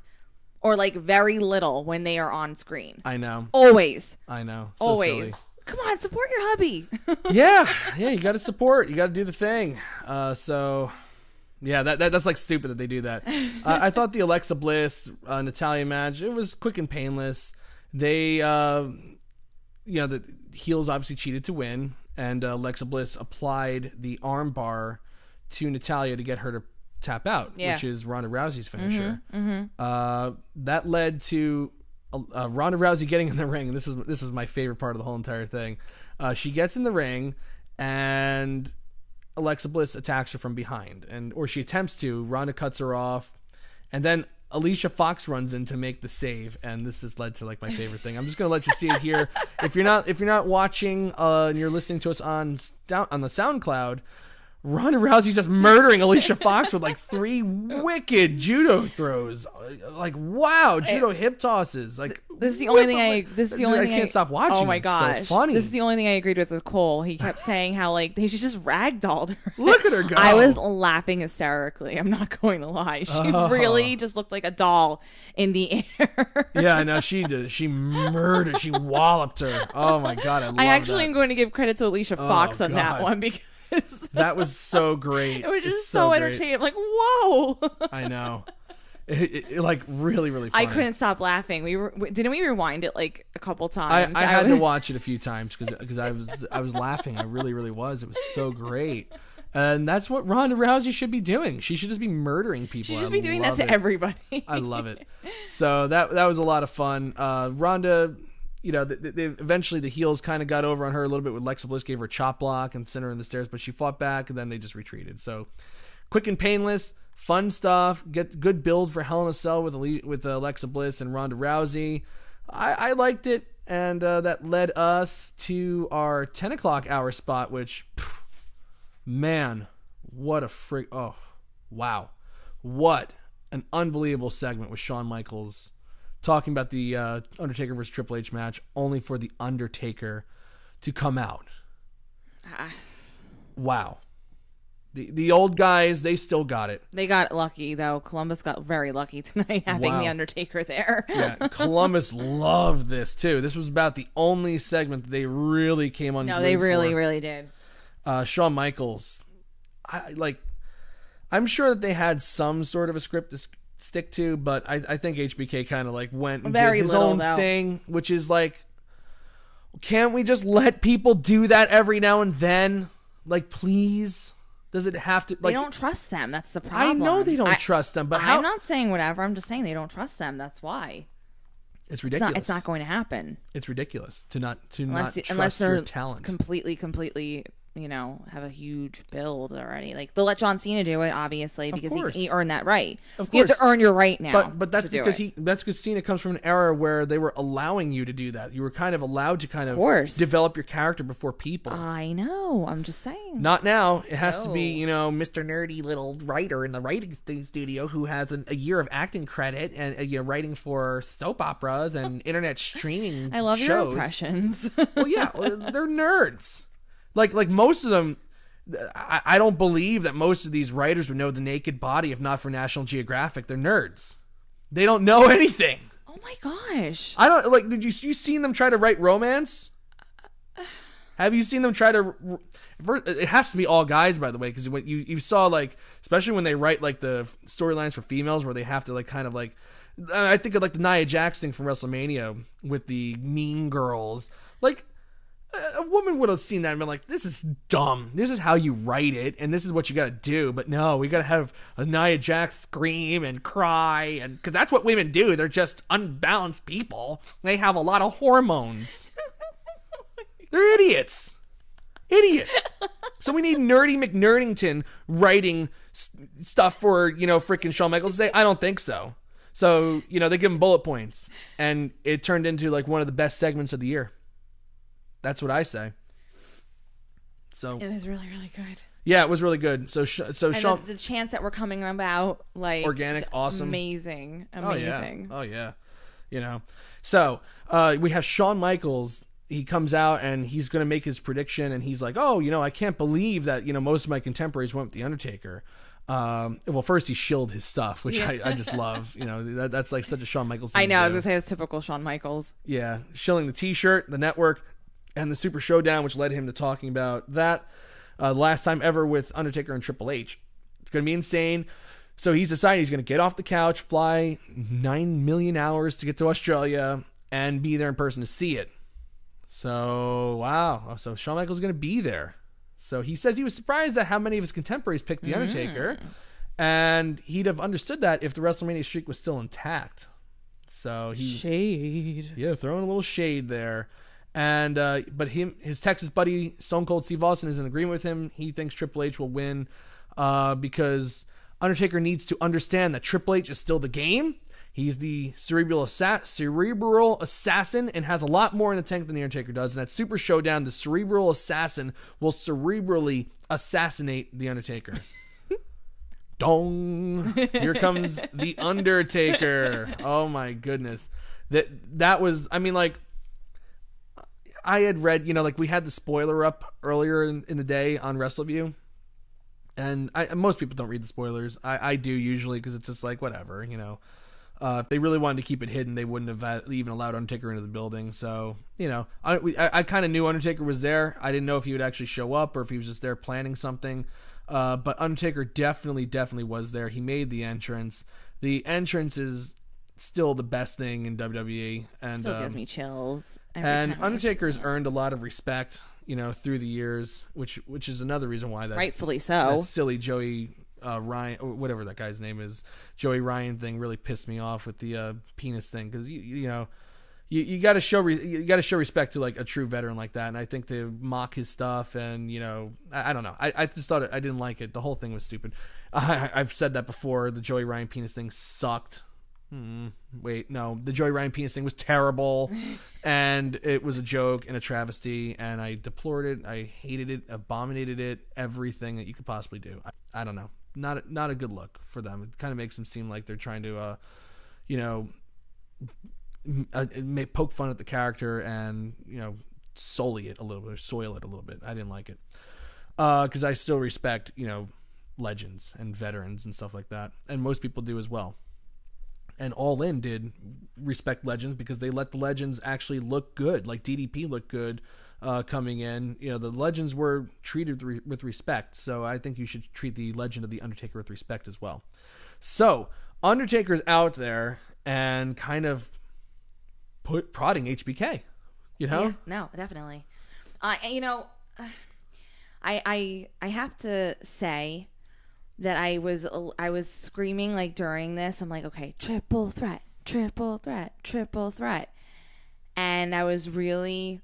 or like very little when they are on screen. I know. Always. I know. So always. Silly. Come on, support your hubby. yeah, you got to support. You got to do the thing. So, yeah, that's like stupid that they do that. I thought the Alexa Bliss Natalya match, it was quick and painless. They, the heels obviously cheated to win, and Alexa Bliss applied the arm bar to Natalya to get her to tap out, which is Ronda Rousey's finisher. That led to Ronda Rousey getting in the ring, and this is my favorite part of the whole entire thing. She gets in the ring, and Alexa Bliss attacks her from behind, or she attempts to. Ronda cuts her off, and then Alicia Fox runs in to make the save, and this just led to like my favorite thing. I'm just gonna let you see it here. If you're not watching and you're listening to us on the SoundCloud, Ronda Rousey just murdering Alicia Fox with like 3 wicked judo throws. Like, wow, judo hip tosses. Like, this is the only thing I can't stop watching. Oh my gosh. It's so funny. This is the only thing I agreed with Cole. He kept saying how like they just ragdolled her. Look at her go. I was laughing hysterically. I'm not going to lie. She really just looked like a doll in the air. Yeah, I know she did. She murdered. She walloped her. Oh my god, I actually am going to give credit to Alicia Fox on that one because that was so great. It was just so entertaining. I'm like, whoa. I know. It like really, really funny. I couldn't stop laughing. Didn't we rewind it like a couple times? I had to watch it a few times because I was laughing. I really, really was. It was so great. And that's what Ronda Rousey should be doing. She should just be murdering people. She should be doing that to everybody. I love it. So that was a lot of fun. Ronda, they eventually the heels kind of got over on her a little bit. With Alexa Bliss gave her a chop block and sent her in the stairs, but she fought back, and then they just retreated. So quick and painless. Fun stuff. Get good build for Hell in a Cell with Alexa Bliss and Ronda Rousey. I liked it, and that led us to our 10 o'clock hour spot, which, man, what a freak. Oh, wow. What an unbelievable segment with Shawn Michaels talking about the Undertaker versus Triple H match, only for the Undertaker to come out. Wow. The old guys, they still got it. They got lucky, though. Columbus got very lucky tonight having The Undertaker there. Yeah, Columbus loved this, too. This was about the only segment that they really came on. No, they really, really did. Shawn Michaels, I'm sure that they had some sort of a script to stick to, but I think HBK kind of like went and did his own thing, which is like, can't we just let people do that every now and then? Like, please? Does it have to? Like, they don't trust them. That's the problem. I know they don't trust them, but I'm not saying whatever. I'm just saying they don't trust them. That's why. It's ridiculous. It's not going to happen. It's ridiculous to not unless trust they're your talent. Completely, have a huge build already. Like, they'll let John Cena do it, obviously, because he earned that right. Of course. You have to earn your right now. But that's because Cena comes from an era where they were allowing you to do that. You were kind of allowed to kind of develop your character before people. I know. I'm just saying. Not now. It has to be, Mr. Nerdy little writer in the writing studio who has a year of acting credit and writing for soap operas and internet streaming I love shows. your impressions. Well, yeah, they're nerds. Like most of them, I don't believe that most of these writers would know The Naked Body if not for National Geographic. They're nerds. They don't know anything. Oh my gosh! I don't like. Did you seen them try to write romance? Have you seen them try to? It has to be all guys, by the way, because when you saw, like, especially when they write like the storylines for females, where they have to like kind of like, I think of like the Nia Jax thing from WrestleMania with the Mean Girls, like. A woman would have seen that and been like, this is dumb. This is how you write it, and this is what you got to do. But no, we got to have a Nia Jax scream and cry, and because that's what women do. They're just unbalanced people. They have a lot of hormones. They're idiots. So we need Nerdy McNerdington writing stuff for, freaking Shawn Michaels to say, I don't think so. So, they give him bullet points, and it turned into like one of the best segments of the year. That's what I say. So it was really, really good. Yeah, it was really good. So Shawn, the chants that were coming about, like, organic, awesome, amazing. Oh yeah. So we have Shawn Michaels. He comes out and he's going to make his prediction, and he's like, "Oh, I can't believe that most of my contemporaries went with the Undertaker." Well, first he shilled his stuff, which I just love. That's like such a Shawn Michaels thing. I know. I was gonna say it's typical Shawn Michaels. Yeah, shilling the T-shirt, the network, and the Super Showdown, which led him to talking about that last time ever with Undertaker and Triple H. It's going to be insane. So he's decided he's going to get off the couch, fly 9 million hours to get to Australia, and be there in person to see it. So, wow. So Shawn Michaels is going to be there. So he says he was surprised at how many of his contemporaries picked The Undertaker, and he'd have understood that if the WrestleMania streak was still intact. So shade. Yeah, throwing a little shade there. And but his Texas buddy Stone Cold Steve Austin is in agreement with him. He thinks Triple H will win because Undertaker needs to understand that Triple H is still the game. He's the cerebral assassin and has a lot more in the tank than the Undertaker does. And at Super Showdown, the cerebral assassin will cerebrally assassinate the Undertaker. Dong! Here comes the Undertaker. Oh my goodness, that was. I mean, like, I had read, like, we had the spoiler up earlier in the day on Wrestleview, and most people don't read the spoilers. I do usually, because it's just like, whatever, if they really wanted to keep it hidden, they wouldn't have even allowed Undertaker into the building. So, I kind of knew Undertaker was there. I didn't know if he would actually show up or if he was just there planning something. But Undertaker definitely was there. He made the entrance. The entrance is still the best thing in WWE, and still gives me chills. And Undertaker's earned a lot of respect, through the years, which is another reason why that rightfully so. That silly Joey Ryan, or whatever that guy's name is, Joey Ryan thing really pissed me off with the penis thing, because you got to show respect to like a true veteran like that, and I think to mock his stuff and I don't know. I just thought I didn't like it. The whole thing was stupid. I've said that before. The Joey Ryan penis thing sucked. Wait, no, the Joey Ryan penis thing was terrible, and it was a joke and a travesty, and I deplored it. I hated it, abominated it, everything that you could possibly do. I don't know. Not a good look for them. It kind of makes them seem like they're trying to, poke fun at the character and soil it a little bit. I didn't like it because I still respect legends and veterans and stuff like that, and most people do as well. And All In did respect legends because they let the legends actually look good, like DDP looked good coming in. The legends were treated with respect, so I think you should treat the legend of The Undertaker with respect as well. So Undertaker's out there and kind of prodding HBK, Yeah, no, definitely. I have to say that I was screaming like during this. I'm like, okay, triple threat, and I was really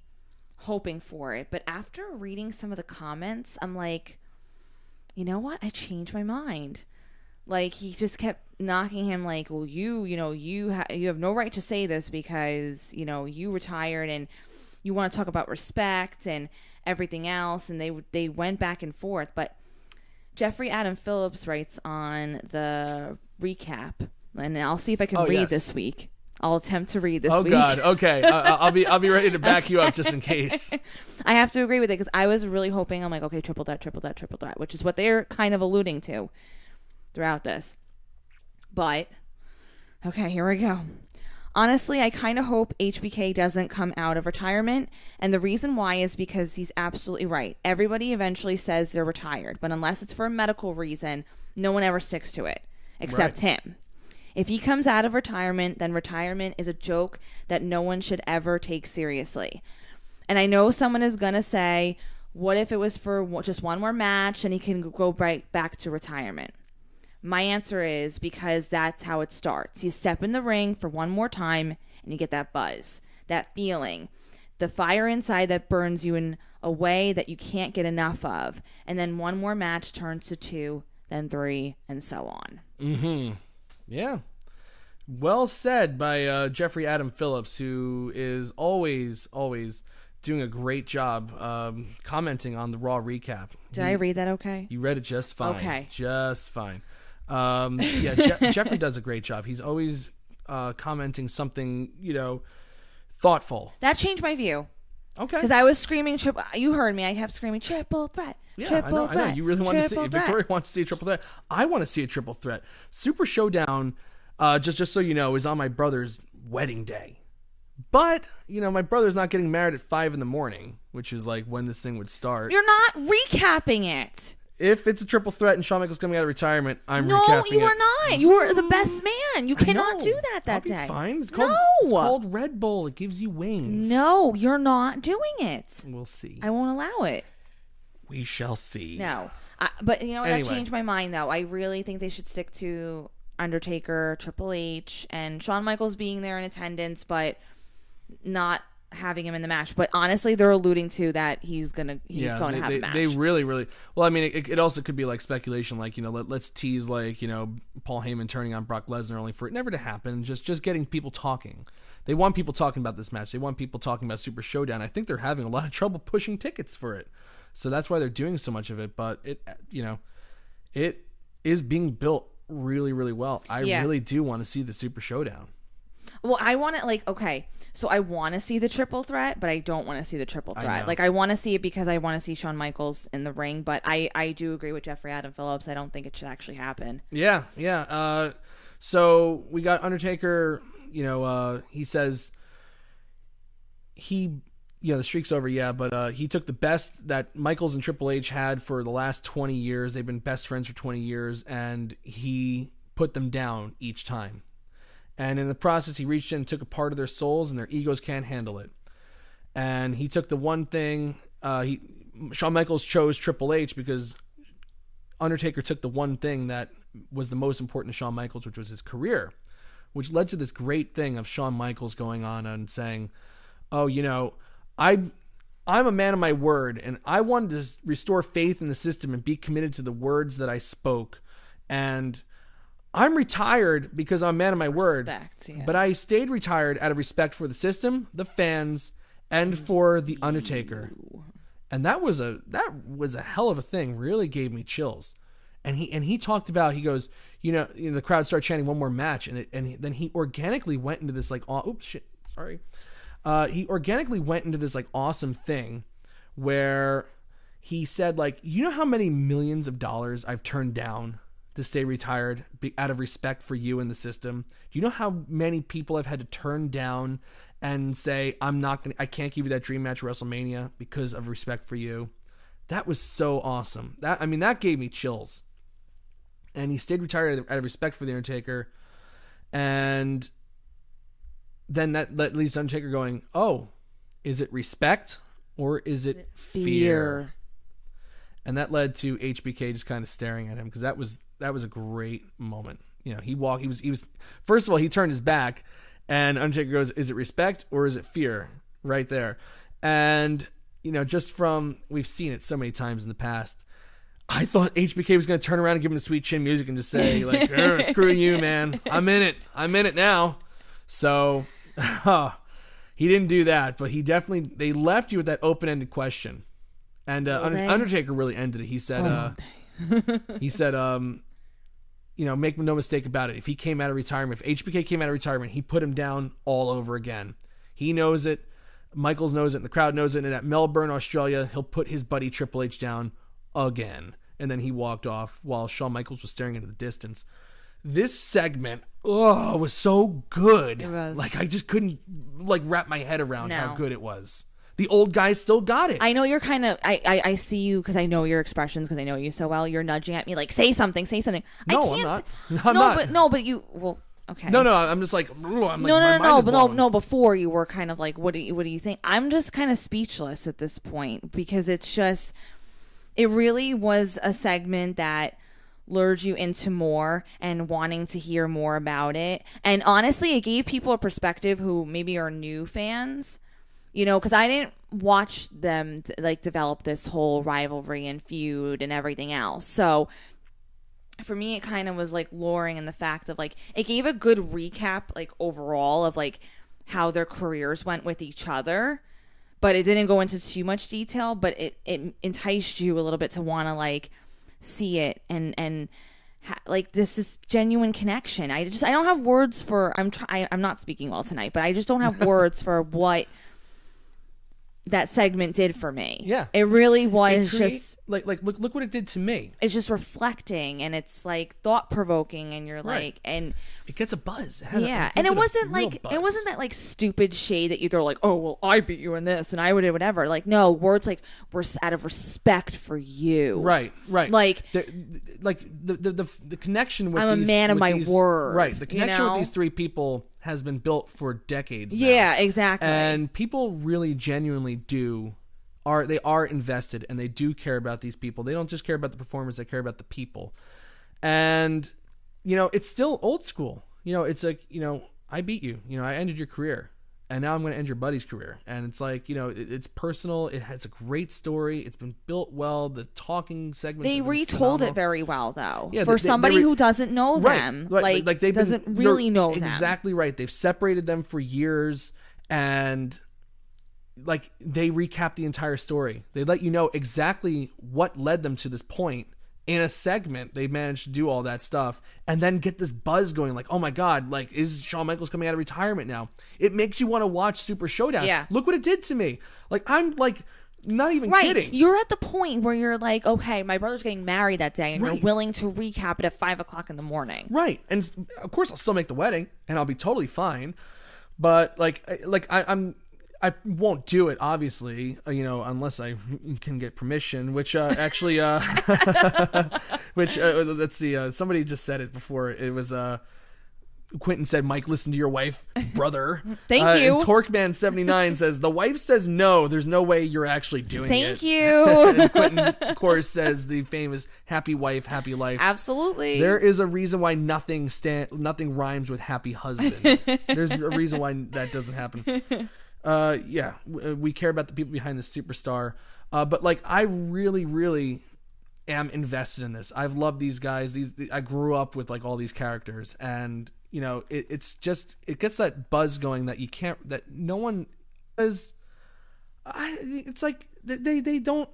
hoping for it. But after reading some of the comments, I'm like, you know what? I changed my mind. Like, he just kept knocking him like, well, you have no right to say this because, you retired and you want to talk about respect and everything else. And they went back and forth. But Jeffrey Adam Phillips writes on the recap, and I'll see if I can read this week. I'll attempt to read this week. Oh God, okay. I'll be ready to back you up just in case. I have to agree with it because I was really hoping. I'm like, okay, triple threat, which is what they're kind of alluding to throughout this. But okay, here we go. Honestly, I kind of hope HBK doesn't come out of retirement. And the reason why is because he's absolutely right. Everybody eventually says they're retired, but unless it's for a medical reason, no one ever sticks to it except him. If he comes out of retirement, then retirement is a joke that no one should ever take seriously. And I know someone is going to say, what if it was for just one more match and he can go right back to retirement? My answer is because that's how it starts. You step in the ring for one more time and you get that buzz, that feeling, the fire inside that burns you in a way that you can't get enough of. And then one more match turns to 2, then 3, and so on. Mm-hmm. Yeah. Well said by Jeffrey Adam Phillips, who is always doing a great job commenting on the Raw recap. Did I read that okay? You read it just fine. Okay. Just fine. Jeffrey does a great job. He's always commenting something, thoughtful. That changed my view. Okay. Because I was screaming, you heard me. I kept screaming, triple threat. Yeah, I know. You really want to see. Victoria wants to see a triple threat. I want to see a triple threat. Super Showdown, just so you know, is on my brother's wedding day. But, my brother's not getting married at 5 a.m, which is like when this thing would start. You're not recapping it. If it's a triple threat and Shawn Michaels coming out of retirement, I'm recapping it. No, you are not. You are the best man. You cannot do that I'll be day. Fine. It's called Red Bull. It gives you wings. No, you're not doing it. We'll see. I won't allow it. We shall see. No. But, that changed my mind, though. I really think they should stick to Undertaker, Triple H, and Shawn Michaels being there in attendance, but not having him in the match. But honestly, they're alluding to that he's going to have a match. They really well, I mean, it also could be like speculation, like, let's tease like, Paul Heyman turning on Brock Lesnar only for it never to happen. Just getting people talking. They want people talking about this match. They want people talking about Super Showdown. I think they're having a lot of trouble pushing tickets for it. So that's why they're doing so much of it. But it is being built really, really well. I really do want to see the Super Showdown. Well, I want it so I want to see the triple threat, but I don't want to see the triple threat. Like, I want to see it because I want to see Shawn Michaels in the ring, but I do agree with Jeffrey Adam Phillips. I don't think it should actually happen. Yeah. So we got Undertaker, he says the streak's over, but he took the best that Michaels and Triple H had for the last 20 years. They've been best friends for 20 years, and he put them down each time. And in the process, he reached in and took a part of their souls, and their egos can't handle it. And he took the one thing, Shawn Michaels chose Triple H because Undertaker took the one thing that was the most important to Shawn Michaels, which was his career, which led to this great thing of Shawn Michaels going on and saying, oh, I'm a man of my word, and I wanted to restore faith in the system and be committed to the words that I spoke. And I'm retired because I'm a man of my word. Yeah. But I stayed retired out of respect for the system, the fans, and for The Undertaker. And that was a hell of a thing. Really gave me chills. And he talked about, he goes, the crowd started chanting one more match, and then he organically went into this like, he organically went into this like awesome thing where he said, like, how many millions of dollars I've turned down to stay retired out of respect for you and the system? Do you know how many people I've had to turn down and say, I can't give you that dream match at WrestleMania because of respect for you? That was so awesome. That gave me chills. And he stayed retired out of respect for The Undertaker. And then that leads to Undertaker going, oh, is it respect or is it fear? And that led to HBK just kind of staring at him, because that was a great moment. He was first of all, he turned his back, and Undertaker goes, is it respect or is it fear? Right there. And just from, we've seen it so many times in the past, I thought HBK was going to turn around and give him the sweet chin music and just say, like, screw you, man. I'm in it now. So he didn't do that, but they left you with that open-ended question. And Undertaker really ended it. He said, make no mistake about it. If he came out of retirement, if HBK came out of retirement, he put him down all over again. He knows it. Michaels knows it. And the crowd knows it. And at Melbourne, Australia, he'll put his buddy Triple H down again. And then he walked off while Shawn Michaels was staring into the distance. This segment, was so good. It was. Like, I just couldn't wrap my head around how good it was. The old guy still got it. I know you're kind of, I see you, because I know your expressions, because I know you so well. You're nudging at me like, say something. No, I'm not. But you, well, okay. No, I'm just like, no, before you were kind of like, what do you think? I'm just kind of speechless at this point, because it's just, it really was a segment that lured you into more and wanting to hear more about it. And honestly, it gave people a perspective who maybe are new fans, because I didn't watch them develop this whole rivalry and feud and everything else. So for me, it kind of was like luring in the fact of like, it gave a good recap, like overall, of like how their careers went with each other. But it didn't go into too much detail, but it enticed you a little bit to want to like see it and like this genuine connection. I don't have words for, I'm not speaking well tonight, but I just don't have words for what that segment did for me. Yeah. It really was just like look what it did to me. It's just reflecting, and it's like thought provoking, and you're like, and it gets a buzz. And it wasn't like buzz. It wasn't that like stupid shade that you throw like, oh well, I beat you in this and I would do whatever. Like, no, words like, we're out of respect for you. Right. Like the connection with I'm a man of my word. Right. The connection with these three people has been built for decades now. Yeah, exactly. And people really genuinely are invested, and they do care about these people. They don't just care about the performers, they care about the people. And it's still old school. It's like, I beat you. I ended your career, and now I'm going to end your buddy's career. And it's like, it's personal. It has a great story. It's been built well. The talking segments. They retold it very well, though. Yeah, for somebody who doesn't know them, like they doesn't really know them. Exactly right. They've separated them for years, and like they recap the entire story. They let you know exactly what led them to this point. In a segment, they managed to do all that stuff and then get this buzz going like, oh my God, like, is Shawn Michaels coming out of retirement now? It makes you want to watch Super Showdown. Yeah. Look what it did to me. Like, I'm like, not even kidding. You're at the point where you're like, okay, my brother's getting married that day, and you're willing to recap it at 5:00 in the morning. Right. And of course, I'll still make the wedding and I'll be totally fine. But I won't do it, obviously, unless I can get permission, which actually, let's see, somebody just said it before. It was, Quentin said, Mike, listen to your wife, brother. Thank you. And Torqueman79 says, the wife says no. There's no way you're actually doing it. Thank you. And Quentin, of course, says the famous happy wife, happy life. Absolutely. There is a reason why nothing rhymes with happy husband. There's a reason why that doesn't happen. Yeah, we care about the people behind the superstar. But like, I really, really am invested in this. I've loved these guys. I grew up with like all these characters, and you know, it's just, it gets that buzz going that no one is. It's like they don't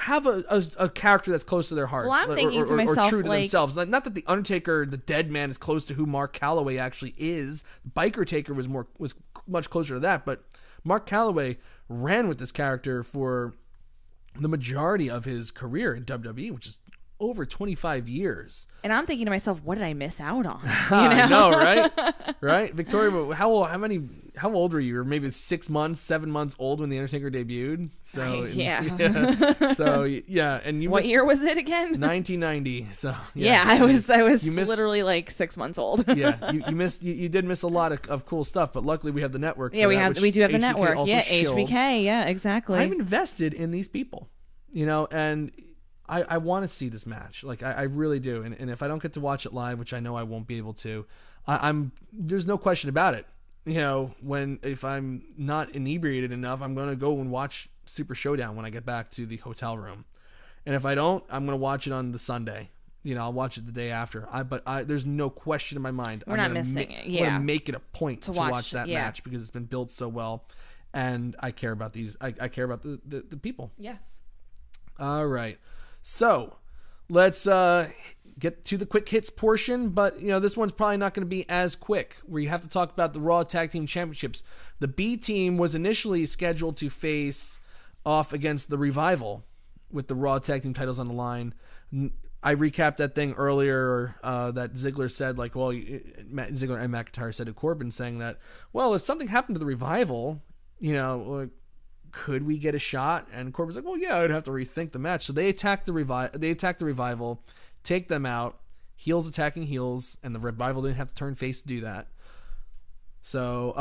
have a character that's close to their hearts. Well, I'm thinking to myself, or true to like, themselves. Not that the Undertaker, the dead man, is close to who Mark Calloway actually is. Biker Taker was much closer to that, but Mark Calloway ran with this character for the majority of his career in WWE, which is over 25 years. And I'm thinking to myself, what did I miss out on? I know, right? Right? Victoria, how old were you? Or maybe 6 months, 7 months old when The Undertaker debuted? So yeah. So yeah, and what year was it again? 1990. So yeah, I was literally like 6 months old. Yeah, you did miss a lot of cool stuff, but luckily we have the network. Yeah, we do have the HBK network. Yeah, shilled. HBK. Yeah, exactly. I'm invested in these people, you know, and I want to see this match. Like I really do. And if I don't get to watch it live, which I know I won't be able to, there's no question about it. You know, if I'm not inebriated enough, I'm going to go and watch Super Showdown when I get back to the hotel room. And if I don't, I'm going to watch it on the Sunday. You know, I'll watch it the day after. But there's no question in my mind. We're not missing it. Yeah. I'm going to make it a point to watch that yeah. match because it's been built so well. And I care about these. I care about the people. Yes. All right. So let's get to the quick hits portion, but you know, this one's probably not going to be as quick, where you have to talk about the Raw Tag Team Championships. The B Team was initially scheduled to face off against the Revival with the Raw Tag Team titles on the line. I recapped that thing earlier that Ziggler said, like, well, Ziggler and McIntyre said to Corbin, saying that, well, if something happened to the Revival, you know, could we get a shot? And Corbin's like, well, yeah, I'd have to rethink the match. So they attack the Revival, take them out, heels attacking heels, and the Revival didn't have to turn face to do that. So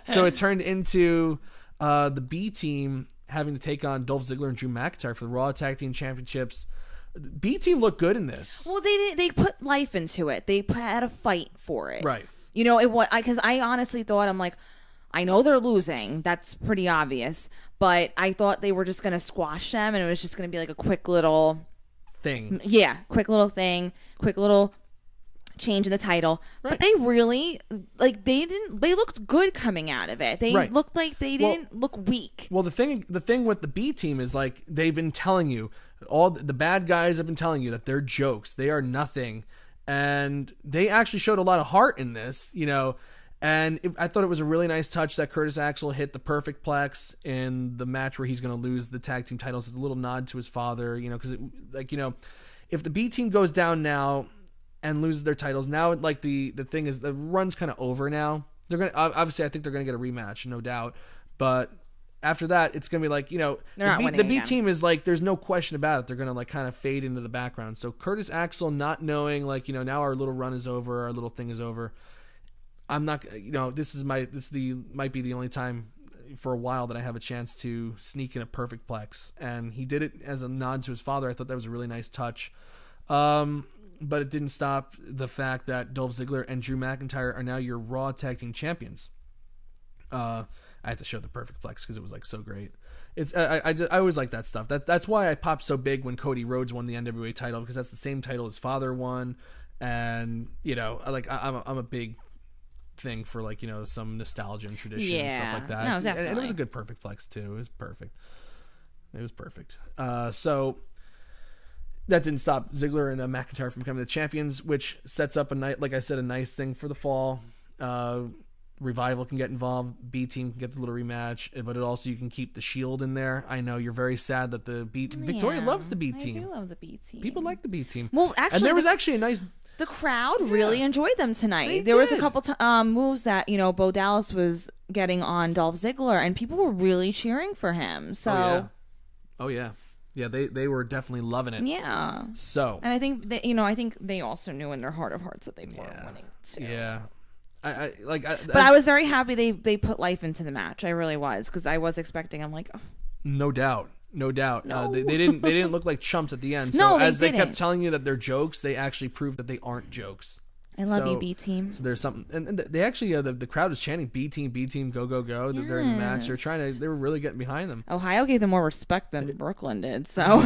so it turned into the B Team having to take on Dolph Ziggler and Drew McIntyre for the Raw Tag Team Championships. B Team looked good in this. Well, they put life into it. They had a fight for it. Right. You know, because I honestly thought, I'm like, I know they're losing. That's pretty obvious. But I thought they were just going to squash them, and it was just going to be like a quick little thing. Yeah, quick little thing, quick little change in the title. Right. But they really, like, they looked good coming out of it. They looked like they didn't look weak. Well, the thing with the B Team is, like, they've been telling you, all the bad guys have been telling you that they're jokes. They are nothing. And they actually showed a lot of heart in this, you know. And I thought it was a really nice touch that Curtis Axel hit the perfect plex in the match where he's going to lose the tag team titles. It's a little nod to his father, you know, because, like, you know, if the B Team goes down now and loses their titles, now, like, the thing is, the run's kind of over now. They're going to, obviously, I think they're going to get a rematch, no doubt. But after that, it's going to be like, you know, the B Team is like, there's no question about it. They're going to, like, kind of fade into the background. So Curtis Axel not knowing, like, you know, now our little run is over, our little thing is over. I'm not, you know, might be the only time for a while that I have a chance to sneak in a perfect plex, and he did it as a nod to his father. I thought that was a really nice touch, but it didn't stop the fact that Dolph Ziggler and Drew McIntyre are now your Raw Tag Team Champions. I had to show the perfect plex because it was, like, so great. It's I always like that stuff. That's why I popped so big when Cody Rhodes won the NWA title, because that's the same title his father won, and you know, I'm a big thing for, like, you know, some nostalgia and tradition and stuff like that. No, definitely. And it was a good perfect plex too. It was perfect. So that didn't stop Ziggler and McIntyre from becoming the champions, which sets up like I said, a nice thing for the fall. Revival can get involved. B Team can get the little rematch, but it also, you can keep the Shield in there. I know you're very sad that Victoria loves the B Team. I do love the B Team. People like the B Team. Well, actually, and there was actually a nice. The crowd really enjoyed them tonight. There was a couple moves that, you know, Bo Dallas was getting on Dolph Ziggler, and people were really cheering for him. So, oh yeah. Yeah, they were definitely loving it. Yeah. So. And I think that, I think they also knew in their heart of hearts that they weren't winning too. Yeah. But I was very happy they put life into the match. I really was, because I was expecting. I'm like, oh. No doubt. No. They didn't look like chumps at the end. So No, as they didn't. kept telling you that they're jokes, they actually proved that they aren't jokes. I love you, B team. So there's something, and they actually the crowd was chanting B team, go go go during the match. They were really getting behind them. Ohio gave them more respect than Brooklyn did. So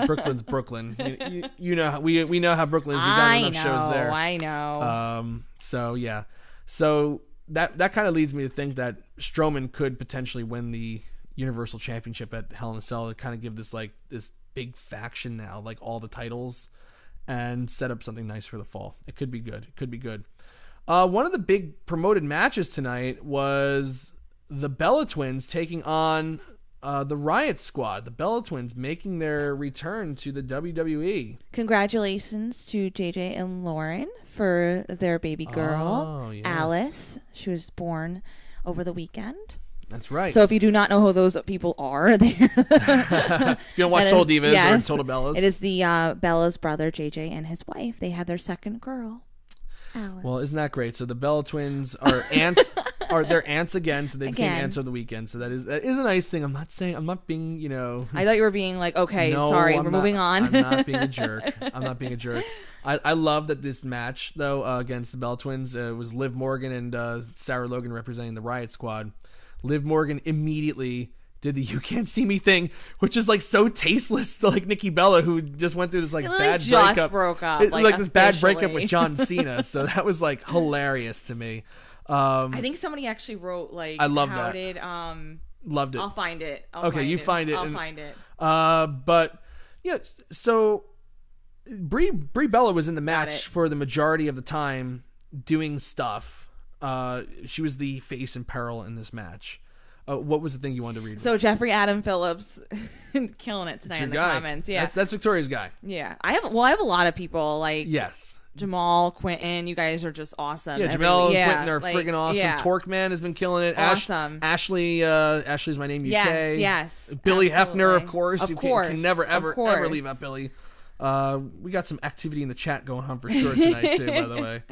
Brooklyn's Brooklyn. You know we know how Brooklyn is. We've done enough shows there. I know. So yeah. So that kind of leads me to think that Strowman could potentially win the Universal Championship at Hell in a Cell to kind of give this big faction now like all the titles and set up something nice for the fall. It could be good. One of the big promoted matches tonight was the Bella Twins taking on the Riot Squad. The Bella Twins making their return to the WWE. Congratulations to JJ and Lauren for their baby girl, yes. Alice. She was born over the weekend. That's right. So if you do not know who those people are, if you don't watch Total Divas or Total Bellas, it is the Bella's brother JJ and his wife. They had their second girl, Alice. Well, isn't that great? So the Bella Twins are aunts. They're aunts again, so they became aunts over the weekend. So that is a nice thing. I'm not being, I thought you were being like, okay, no, sorry, we're moving on. I'm not being a jerk. I love that this match though against the Bella Twins was Liv Morgan and Sarah Logan representing the Riot Squad. Liv Morgan immediately did the "You Can't See Me" thing, which is like so tasteless to like Nikki Bella, who just went through this bad just breakup. Broke up, this bad breakup with John Cena. So that was like hilarious to me. I think somebody actually wrote I love how that. did loved it. I'll find it. I'll find it. But yeah, so Brie Bella was in the match for the majority of the time doing stuff. She was the face in peril in this match. What was the thing you wanted to read? So Jeffrey Adam Phillips killing it tonight in the comments. Yeah, that's Victoria's guy. Yeah, I have a lot of people like Jamal, Quentin. You guys are just awesome. Yeah, Jamal and Quentin are friggin' awesome. Yeah. Torqueman has been killing it. Awesome. Ashley's my name. UK. Yes. Billy absolutely. Hefner, of course. Of You course. can never ever leave out Billy. We got some activity in the chat going on for sure tonight too. By the way.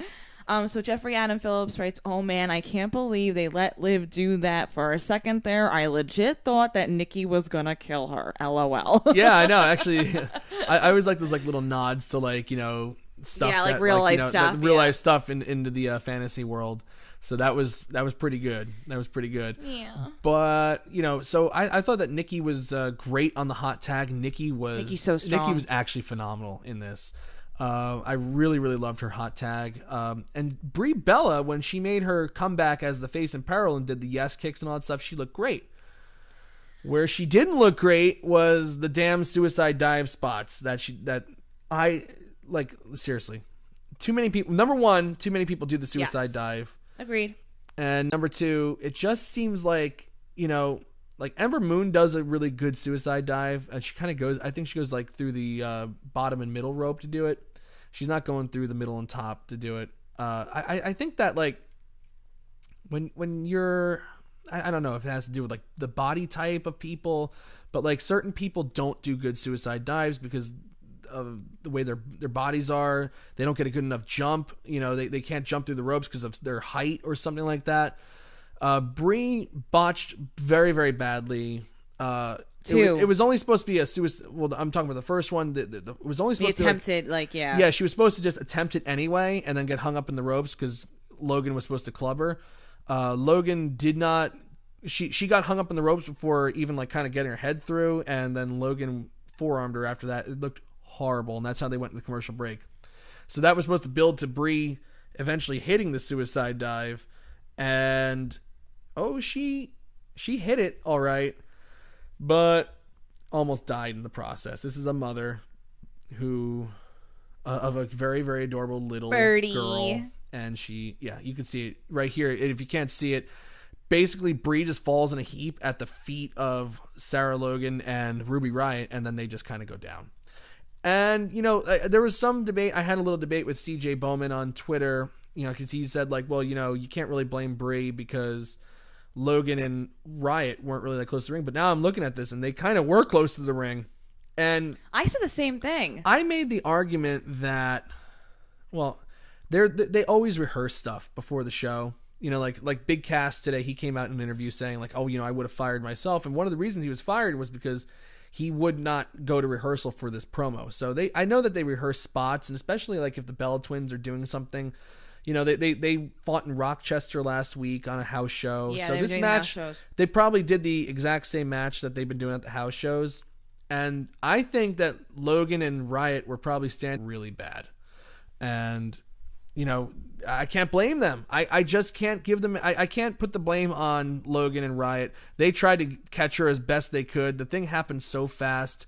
So Jeffrey Adam Phillips writes, "Oh man, I can't believe they let Liv do that for a second there. I legit thought that Nikki was gonna kill her. LOL." Yeah, I know. Actually, I always like those little nods to stuff. Yeah, real life stuff. Real life stuff into the fantasy world. So that was pretty good. Yeah. But so I thought that Nikki was great on the hot tag. Nikki's so strong. Nikki was actually phenomenal in this. I really, really loved her hot tag. And Brie Bella, when she made her comeback as the face in peril and did the yes kicks and all that stuff, she looked great. Where she didn't look great was the damn suicide dive spots seriously. Too many people. Number one, too many people do the suicide dive. Agreed. And number two, it just seems like Ember Moon does a really good suicide dive, and she kind of goes. I think she goes through the bottom and middle rope to do it. She's not going through the middle and top to do it. I think that when you're, I don't know if it has to do with the body type of people, but certain people don't do good suicide dives because of the way their bodies are. They don't get a good enough jump. They can't jump through the ropes because of their height or something like that. Brie botched very, very badly. It was only supposed to be a suicide. Well, I'm talking about the first one. It was only supposed to attempted, Yeah, she was supposed to just attempt it anyway and then get hung up in the ropes because Logan was supposed to club her. Logan did not. She got hung up in the ropes before even kind of getting her head through, and then Logan forearmed her after that. It looked horrible, and that's how they went to the commercial break. So that was supposed to build to Brie eventually hitting the suicide dive, and she hit it all right, but almost died in the process. This is a mother who of a very, very adorable little birdie girl, and you can see it right here. If you can't see it, basically Brie just falls in a heap at the feet of Sarah Logan and Ruby Riott, and then they just kind of go down. And there was some debate. I had a little debate with CJ Bowman on Twitter, because he said you can't really blame Brie because Logan and Riott weren't really that close to the ring. But now I'm looking at this, and they kind of were close to the ring. And I said the same thing. I made the argument that, well, they always rehearse stuff before the show. Like Big Cass today, he came out in an interview saying like, oh, I would have fired myself. And one of the reasons he was fired was because he would not go to rehearsal for this promo. So I know that they rehearse spots, and especially like if the Bella Twins are doing something. They fought in Rochester last week on a house show. Yeah, so this match, they probably did the exact same match that they've been doing at the house shows. And I think that Logan and Riot were probably standing really bad. And, I can't blame them. I just can't give them... I can't put the blame on Logan and Riot. They tried to catch her as best they could. The thing happened so fast.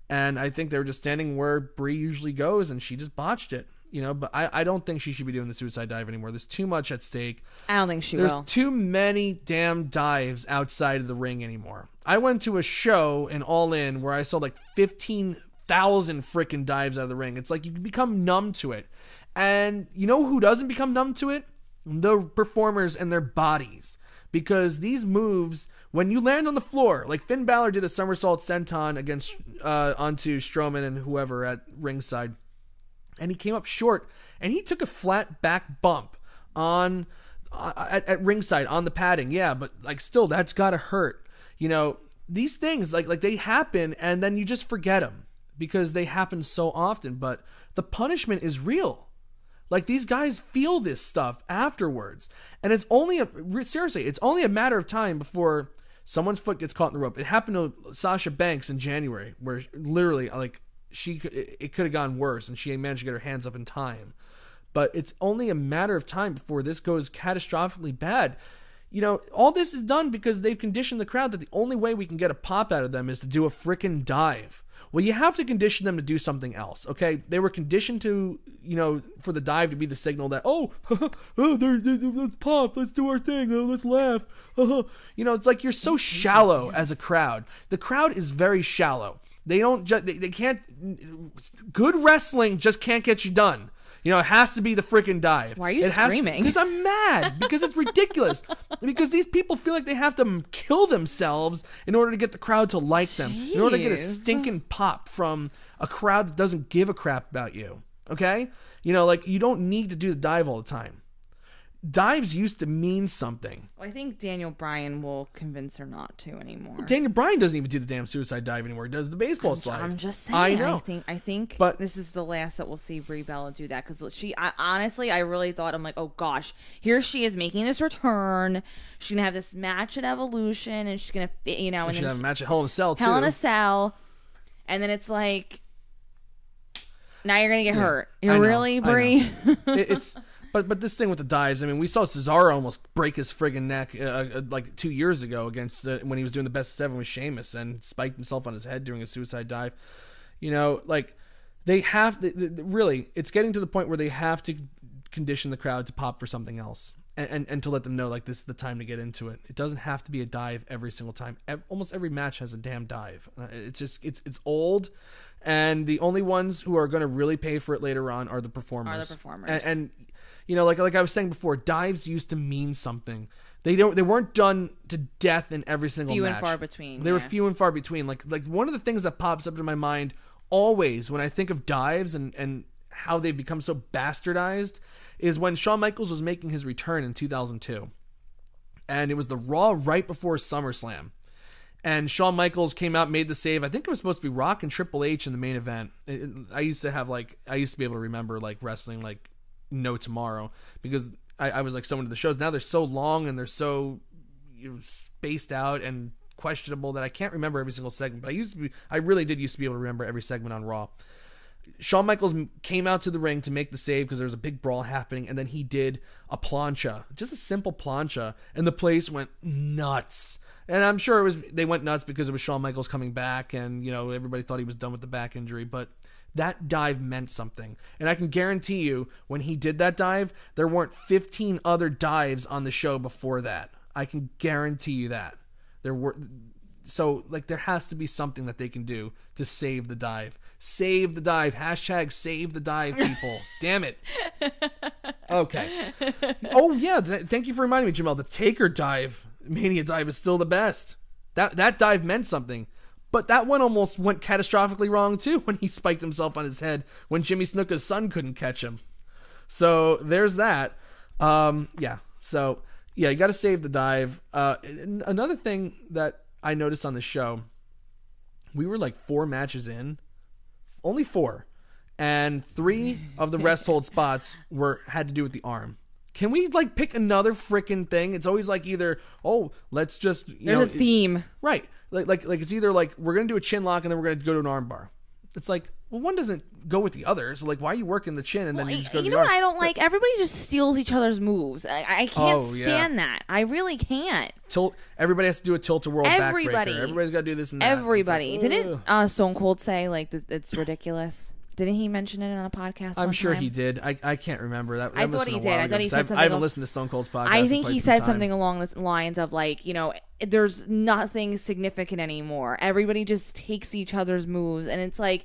And I think they were just standing where Brie usually goes, and she just botched it. But I don't think she should be doing the suicide dive anymore. There's too much at stake. I don't think she will. There's too many damn dives outside of the ring anymore. I went to a show in All In where I saw like 15,000 freaking dives out of the ring. It's like you become numb to it. And you know who doesn't become numb to it? The performers and their bodies. Because these moves, when you land on the floor, like Finn Balor did a somersault senton against onto Strowman and whoever at ringside, and he came up short, and he took a flat back bump on at ringside on the padding. Yeah, but like still, that's gotta hurt. These things like they happen, and then you just forget them because they happen so often. But the punishment is real. Like these guys feel this stuff afterwards, and it's only a matter of time before someone's foot gets caught in the rope. It happened to Sasha Banks in January, where literally like. It could have gone worse, and she managed to get her hands up in time. But it's only a matter of time before this goes catastrophically bad. All this is done because they've conditioned the crowd that the only way we can get a pop out of them is to do a frickin' dive. Well, you have to condition them to do something else, okay? They were conditioned to, for the dive to be the signal that, let's pop, let's do our thing, let's laugh. It's like you're so shallow as a crowd. The crowd is very shallow. They don't they can't. Good wrestling just can't get you done. It has to be the freaking dive. Why are you screaming? Because I'm mad. Because it's ridiculous. Because these people feel like they have to kill themselves in order to get the crowd to like them. Jeez. In order to get a stinking pop from a crowd that doesn't give a crap about you. Okay? You don't need to do the dive all the time. Dives used to mean something. Well, I think Daniel Bryan will convince her not to anymore. Daniel Bryan doesn't even do the damn suicide dive anymore. He does the baseball slide. I'm just saying. I know. I think but this is the last that we'll see Brie Bella do that, because honestly, I really thought, I'm like, oh gosh, here she is making this return. She's gonna have this match at Evolution, and she's gonna, and she's then gonna have a match at Hell in a Cell too. Hell in a Cell, and then it's like, now you're gonna get hurt. Really, Brie? It's. But this thing with the dives, I mean, we saw Cesaro almost break his friggin' neck like 2 years ago against when he was doing the best of 7 with Sheamus and spiked himself on his head during a suicide dive. Like they have really, it's getting to the point where they have to condition the crowd to pop for something else and to let them know like this is the time to get into it. It doesn't have to be a dive every single time. Almost every match has a damn dive. It's just it's old, and the only ones who are going to really pay for it later on are the performers. And like I was saying before, dives used to mean something. They weren't done to death in every single match. Few and far between. They were few and far between. Like one of the things that pops up in my mind always when I think of dives and how they've become so bastardized is when Shawn Michaels was making his return in 2002. And it was the Raw right before SummerSlam. And Shawn Michaels came out, made the save. I think it was supposed to be Rock and Triple H in the main event. I used to be able to remember like wrestling like no tomorrow, because I was like so into the shows. Now they're so long and they're so spaced out and questionable that I can't remember every single segment. But I really did used to be able to remember every segment on Raw. Shawn Michaels came out to the ring to make the save because there was a big brawl happening, and then he did a plancha, just a simple plancha, and the place went nuts. And I'm sure they went nuts because it was Shawn Michaels coming back, and everybody thought he was done with the back injury, but that dive meant something. And I can guarantee you, when he did that dive, there weren't 15 other dives on the show before that. I can guarantee you that. So, there has to be something that they can do to save the dive. Save the dive. Hashtag save the dive, people. Damn it. Okay. Oh, yeah. Thank you for reminding me, Jamel. The Taker dive, Mania dive, is still the best. That dive meant something. But that one almost went catastrophically wrong too when he spiked himself on his head when Jimmy Snuka's son couldn't catch him. So there's that. Yeah. So yeah, you got to save the dive. Another thing that I noticed on the show, we were like 4 matches in, only 4, and 3 of the rest hold spots had to do with the arm. Can we like pick another freaking thing? It's always like either, let's just there's a theme, right? Like it's either like we're gonna do a chin lock and then we're gonna go to an arm bar. It's like, well, one doesn't go with the other. So like, why are you working the chin and then you just go to the arm? What I don't like? Everybody just steals each other's moves. I can't stand that. I really can't. Everybody has to do a tilt-a-whirl backbreaker. Everybody's got to do this and that. Everybody. Like, didn't Stone Cold say like it's ridiculous? Didn't he mention it on a podcast? I'm sure he did. I can't remember that. I thought he did. I thought he said something. I haven't listened to Stone Cold's podcast. I think he said something along the lines of like, there's nothing significant anymore. Everybody just takes each other's moves, and it's like,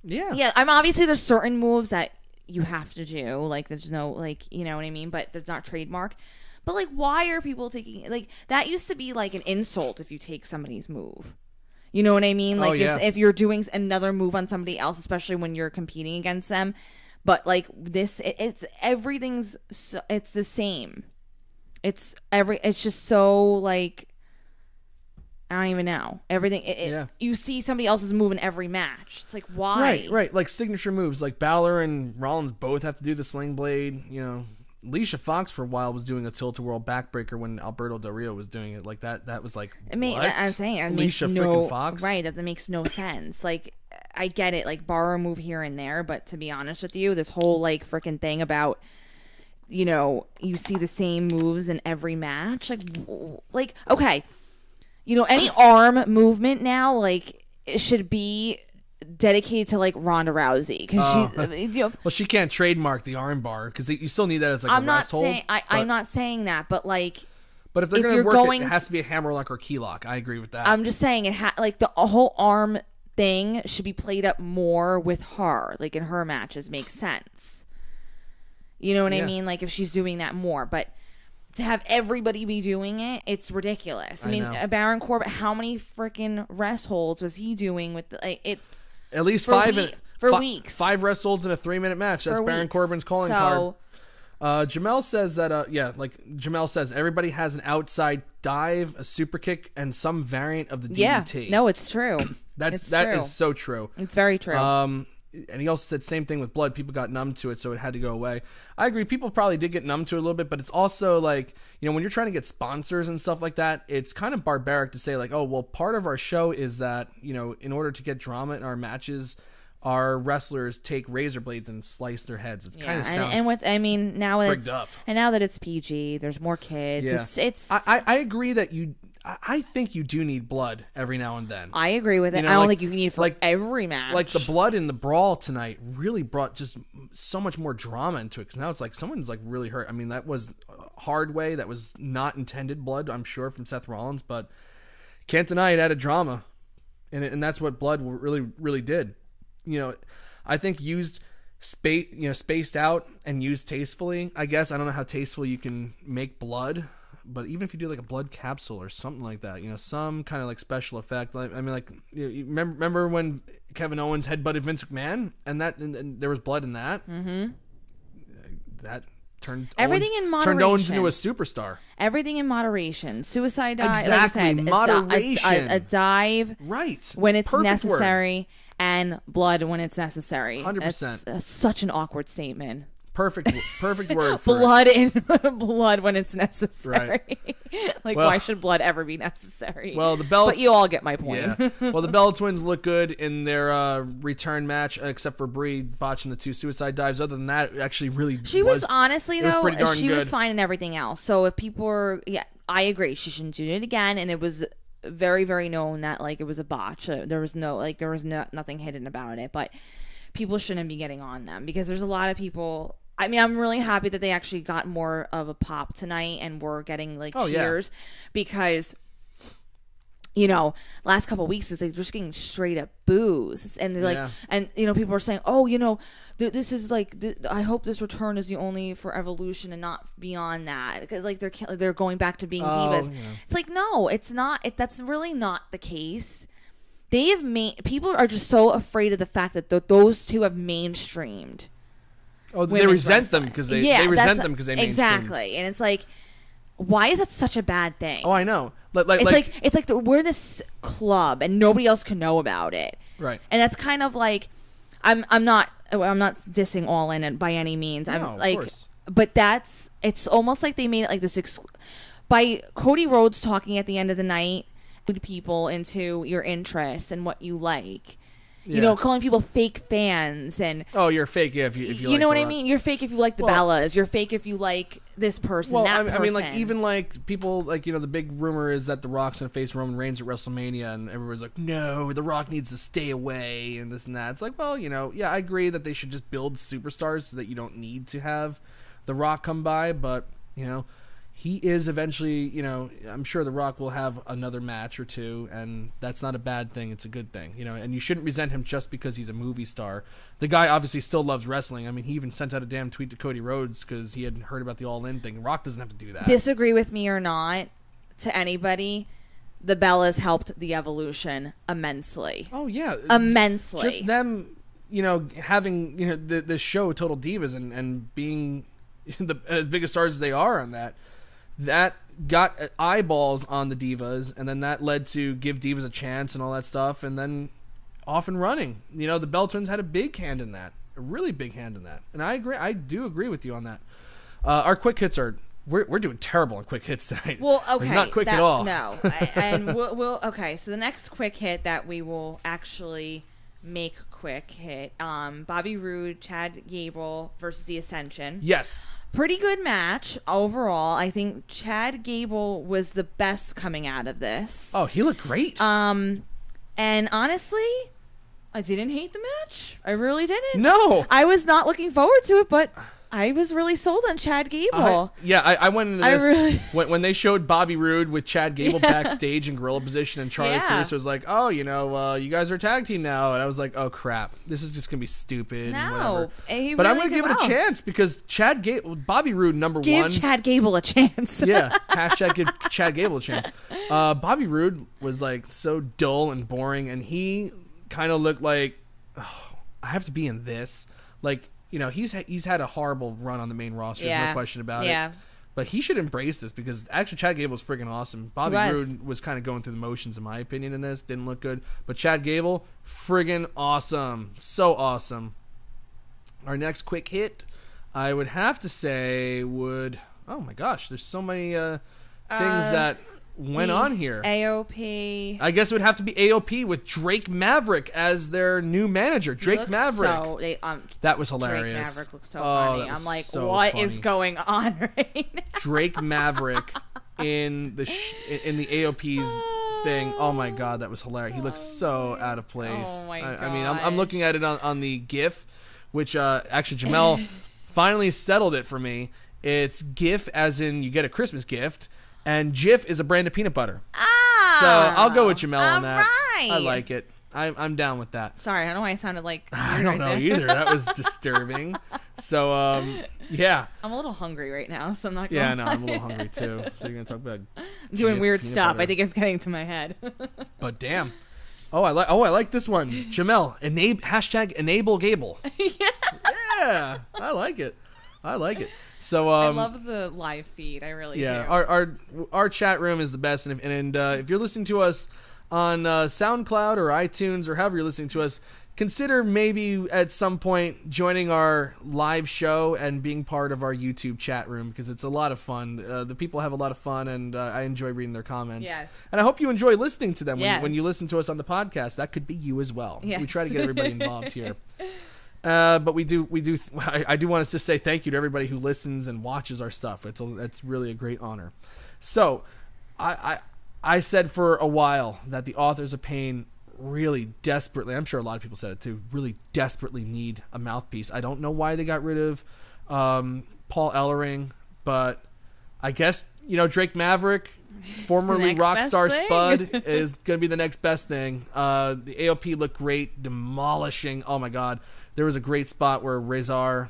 yeah. I'm obviously there's certain moves that you have to do. Like there's no like, you know what I mean. But there's not trademark. But like, why are people taking like that? Used to be like an insult if you take somebody's move. You know what I mean? Like if you're doing another move on somebody else, especially when you're competing against them. But like this, everything's it's the same. It's just so like, I don't even know. Everything. You see somebody else's move in every match. It's like, why? Right. Like signature moves. Like Balor and Rollins both have to do the sling blade. Alicia Fox for a while was doing a tilt-a-whirl backbreaker when Alberto Del Rio was doing it. Like that was like, what? I'm saying it Alicia makes freaking Fox? Right, that makes no sense. Like, I get it, like borrow a move here and there, but to be honest with you, this whole like freaking thing about, you see the same moves in every match. Like okay, any arm movement now, like it should be dedicated to like Ronda Rousey because she can't trademark the arm bar because you still need that as like a rest hold. I'm not saying that, but like, but if they're going to work it has to be a hammerlock or key lock. I agree with that. I'm just saying like the whole arm thing should be played up more with her, like in her matches makes sense. You know what I mean? Like if she's doing that more, but to have everybody be doing it, it's ridiculous. I mean, Baron Corbin, how many freaking rest holds was he doing with it? At least for weeks. 5 rest holds in a 3-minute match. That's Baron Corbin's calling card. Jamel says that, Jamel says everybody has an outside dive, a super kick, and some variant of the DDT. No, it's true. That is so true. It's very true. And he also said same thing with blood. People got numb to it, so it had to go away. I agree. People probably did get numb to it a little bit, but it's also like, when you're trying to get sponsors and stuff like that, it's kind of barbaric to say like, oh, well, part of our show is that, in order to get drama in our matches, our wrestlers take razor blades and slice their heads. It kind of sounds rigged up. And now that it's PG, there's more kids. Yeah. It's I agree that I think you do need blood every now and then. I agree with it. I don't think you need it for every match. Like the blood in the brawl tonight really brought just so much more drama into it because now it's like someone's like really hurt. I mean, that was a hard way. That was not intended blood, I'm sure, from Seth Rollins, but can't deny it added drama, and that's what blood really, really did. I think used spaced out and used tastefully. I guess I don't know how tasteful you can make blood. But even if you do like a blood capsule or something like that, some kind of like special effect. Like, I mean, like remember when Kevin Owens headbutted Vince McMahon and there was blood in that. Mm-hmm. That turned Owens into a superstar. Everything in moderation. Suicide dive. Exactly. Like I said, moderation. A dive. Right. When it's Perfect necessary, word. And blood when it's necessary. 100%. That's such an awkward statement. Perfect word for blood in blood when it's necessary. Right. Why should blood ever be necessary? Well, but you all get my point. Yeah. Well, the Bella Twins look good in their return match, except for Brie botching the 2 suicide dives. Other than that, it actually really was honestly though pretty darn she good. Was fine in everything else. So if people were, I agree, she shouldn't do it again. And it was very, very known that it was a botch. There was nothing hidden about it. But people shouldn't be getting on them because there's a lot of people. I mean, I'm really happy that they actually got more of a pop tonight and were getting cheers because, last couple of weeks is they're just getting straight up boos and they're and people are saying, oh, this is I hope this return is the only for Evolution and not beyond that because they're going back to being divas. Yeah. It's no, it's not. That's really not the case. people are just so afraid of the fact that those two have mainstreamed. Oh, they resent them because they resent them because they mainstreamed. Exactly, and it's like, why is that such a bad thing? Oh, I know. It's like we're this club and nobody else can know about it. Right. And that's kind of like, I'm not dissing All In by any means. No, I'm like, of course. but it's almost like they made it like this by Cody Rhodes talking at the end of the night, people into your interests and what you like. Yeah. You know, calling people fake fans and you're fake if you you know what I mean. You're fake if you like the Bellas. You're fake if you like this person. Well, that person. I mean, like even like people like the big rumor is that The Rock's gonna face Roman Reigns at WrestleMania, and everybody's like, no, The Rock needs to stay away and this and that. It's like, well, I agree that they should just build superstars so that you don't need to have The Rock come by, but he is eventually, I'm sure The Rock will have another match or two, and that's not a bad thing. It's a good thing, and you shouldn't resent him just because he's a movie star. The guy obviously still loves wrestling. I mean, he even sent out a damn tweet to Cody Rhodes because he hadn't heard about the All In thing. Rock doesn't have to do that. Disagree with me or not, to anybody, the Bellas helped the Evolution immensely. Oh, yeah. Immensely. Just them, having, the show Total Divas and being as big a stars as they are on that got eyeballs on the Divas, and then that led to give Divas a chance and all that stuff, and then off and running. The Bell Twins had a big hand in that, a really big hand in that, and I do agree with you on that. Our quick hits we're doing terrible on quick hits tonight. Well, okay, not quick at all. No, and we'll okay. So the next quick hit that we will actually make quick hit, Bobby Roode, Chad Gable versus The Ascension. Yes. Pretty good match overall. I think Chad Gable was the best coming out of this. Oh, he looked great. And honestly, I didn't hate the match. I really didn't. No. I was not looking forward to it, but I was really sold on Chad Gable. I went into this when they showed Bobby Roode with Chad Gable backstage in gorilla position, and Charlie Caruso was like, "Oh, you guys are a tag team now," and I was like, "Oh crap, this is just gonna be stupid." No, but I'm gonna give it a chance because Bobby Roode give Chad Gable a chance. Yeah, hashtag give Chad Gable a chance. Bobby Roode was like so dull and boring, and he kind of looked like, I have to be in this, like. He's had a horrible run on the main roster, there's no question about it. But he should embrace this because actually Chad Gable was friggin' awesome. Bobby Roode was kind of going through the motions, in my opinion, in this. Didn't look good. But Chad Gable, friggin' awesome. So awesome. Our next quick hit, I would have to say oh my gosh, there's so many things that went on here. AOP. I guess it would have to be AOP with Drake Maverick as their new manager. Drake Maverick. That was hilarious. Drake Maverick looks so funny. I'm like, so what funny. is going on right now? Drake Maverick in the AOP's thing. Oh my god, that was hilarious. He looks so out of place. Oh my god. I mean, I'm looking at it on the GIF, which actually Jamel finally settled it for me. It's GIF as in you get a Christmas gift. And Jif is a brand of peanut butter. So I'll go with Jamel on that. Right. I like it. I'm down with that. Sorry, I don't know why I sounded like I don't know either. That was disturbing. So yeah. I'm a little hungry right now, so I'm not gonna Yeah, no, I'm a little hungry too. So you're gonna talk about doing weird stuff. Butter. I think it's getting to my head. But damn. I like this one. Jamel, hashtag enable Gable. Yeah. I like it. So I love the live feed. I really do. Yeah, our chat room is the best, and if you're listening to us on SoundCloud or iTunes or however you're listening to us, consider maybe at some point joining our live show and being part of our YouTube chat room because it's a lot of fun. The people have a lot of fun, and I enjoy reading their comments. Yes. And I hope you enjoy listening to them when you listen to us on the podcast. That could be you as well. Yes. We try to get everybody involved here. But we do. I do want us to say thank you to everybody who listens and watches our stuff. It's really a great honor. So, I said for a while that the Authors of Pain really desperately, I'm sure a lot of people said it too, really desperately need a mouthpiece. I don't know why they got rid of Paul Ellering, but I guess Drake Maverick, formerly Rockstar Spud, is going to be the next best thing. The AOP looked great, demolishing. Oh my god. There was a great spot where Rezar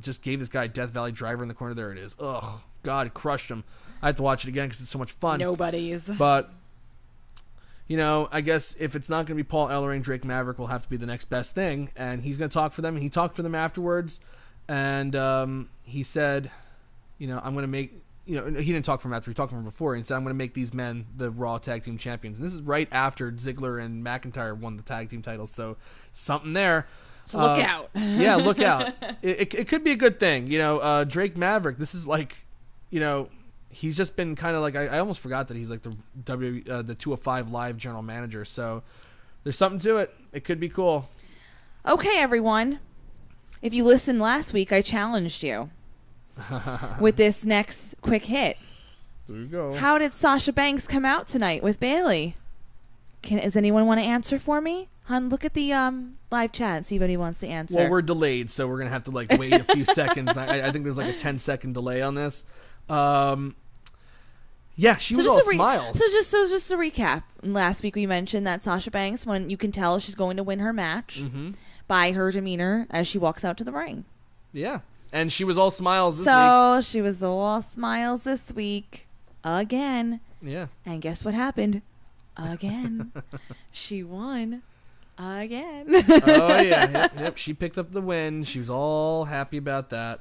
just gave this guy a Death Valley Driver in the corner. There it is. Ugh, God, crushed him. I have to watch it again because it's so much fun. Nobody's. But I guess if it's not going to be Paul Ellering, Drake Maverick will have to be the next best thing, and he's going to talk for them. And he talked for them afterwards, and he said, I'm going to make. He didn't talk for him after. He talked for him before. And he said, I'm going to make these men the Raw Tag Team Champions. And this is right after Ziggler and McIntyre won the tag team titles. So something there. So look out. Yeah, look out. It could be a good thing. Drake Maverick, this is like, he's just been kind of like, I almost forgot that he's like the 205 Live general manager. So there's something to it. It could be cool. Okay, everyone. If you listened last week, I challenged you with this next quick hit. There you go. How did Sasha Banks come out tonight with Bayley? Does anyone want to answer for me? Hun, look at the live chat and see if anyone wants to answer. Well, we're delayed, so we're going to have to wait a few seconds. I think there's a 10-second delay on this. Yeah, she was all smiles. So just to recap, last week we mentioned that Sasha Banks, when you can tell she's going to win her match by her demeanor as she walks out to the ring. Yeah. And she was all smiles this week. So she was all smiles this week. Again. Yeah. And guess what happened? Again. She won. Again. Oh, yeah. Yep. She picked up the win. She was all happy about that.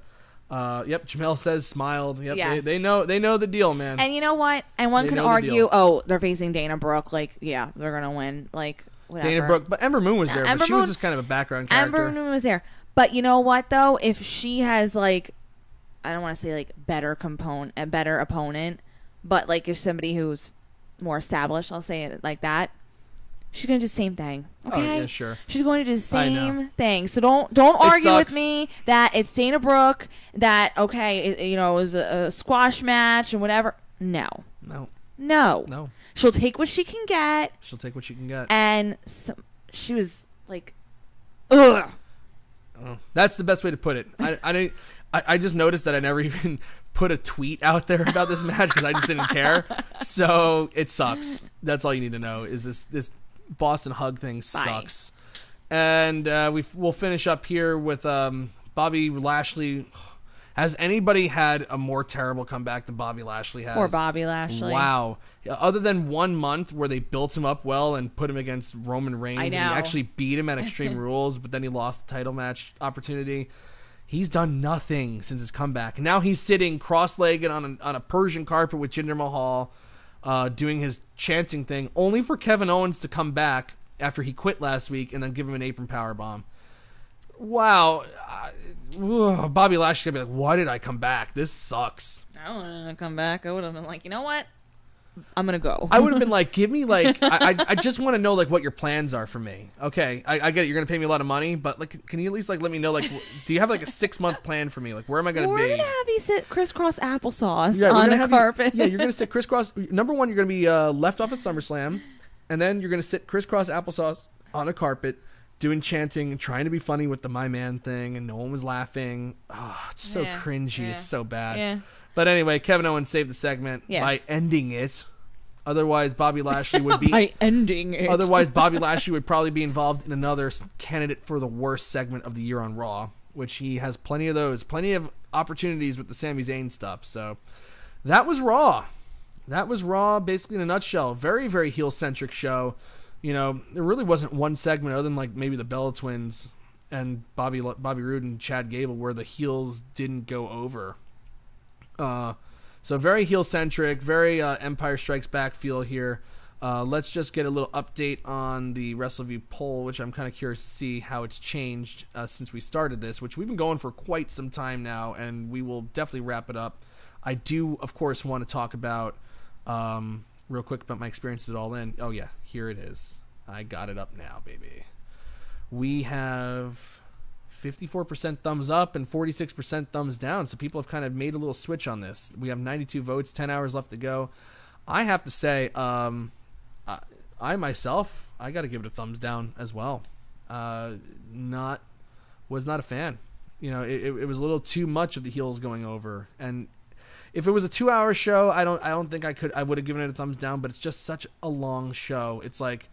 Yep. Jamel says smiled. Yep. Yes. They know the deal, man. And you know what? And one could argue, they're facing Dana Brooke. Yeah, they're going to win. Whatever. Dana Brooke. But Ember Moon was there. But she was just kind of a background character. Ember Moon was there. But you know what, though? If she has, I don't want to say, a better opponent, but, if somebody who's more established, I'll say it like that, she's going to do the same thing. Okay? Oh, yeah, sure. She's going to do the same thing. So don't argue with me that it's Dana Brooke, that, it was a squash match and whatever. No. She'll take what she can get. And she was ugh. Oh, that's the best way to put it. I just noticed that I never even put a tweet out there about this match because I just didn't care. So it sucks. That's all you need to know is this Boston Hug thing sucks. And we'll finish up here with Bobby Lashley. Has anybody had a more terrible comeback than Bobby Lashley has? Or Bobby Lashley. Wow. Other than 1 month where they built him up well and put him against Roman Reigns. And he actually beat him at Extreme Rules, but then he lost the title match opportunity. He's done nothing since his comeback. And now he's sitting cross-legged on a Persian carpet with Jinder Mahal, doing his chanting thing, only for Kevin Owens to come back after he quit last week and then give him an apron powerbomb. Wow. Bobby Lashley going to be like, why did I come back? This sucks. I don't want to come back. I would have been like, you know what? I'm going to go. I would have been like, give me I just want to know what your plans are for me. Okay, I get it. You're going to pay me a lot of money, but can you at least let me know, do you have a 6-month plan for me? Where am I going to be? We're going to have you sit crisscross applesauce on the carpet. You're going to sit crisscross. Number one, you're going to be left off at SummerSlam, and then you're going to sit crisscross applesauce on a carpet, doing chanting and trying to be funny with the My Man thing, and no one was laughing. Oh, it's so cringy. Yeah. It's so bad. Yeah. But anyway, Kevin Owens saved the segment by ending it. Otherwise, Bobby Lashley would be Otherwise, Bobby Lashley would probably be involved in another candidate for the worst segment of the year on Raw, which he has plenty of those, plenty of opportunities with the Sami Zayn stuff. So that was Raw. That was Raw, basically in a nutshell. Very, very heel-centric show. There really wasn't one segment other than maybe the Bella Twins and Bobby Roode and Chad Gable where the heels didn't go over. So very heel-centric, very Empire Strikes Back feel here. Let's just get a little update on the Wrestleview poll, which I'm kind of curious to see how it's changed since we started this, which we've been going for quite some time now, and we will definitely wrap it up. I do, of course, want to talk about real quick about my experiences at All In. Oh, yeah, here it is. I got it up now, baby. We have 54% thumbs up and 46% thumbs down, so people have kind of made a little switch on this. We have 92 votes, 10 hours left to go. I have to say, I myself, I got to give it a thumbs down as well. Was not a fan. It was a little too much of the heels going over, and if it was a 2-hour show, I don't think I would have given it a thumbs down, but it's just such a long show. It's like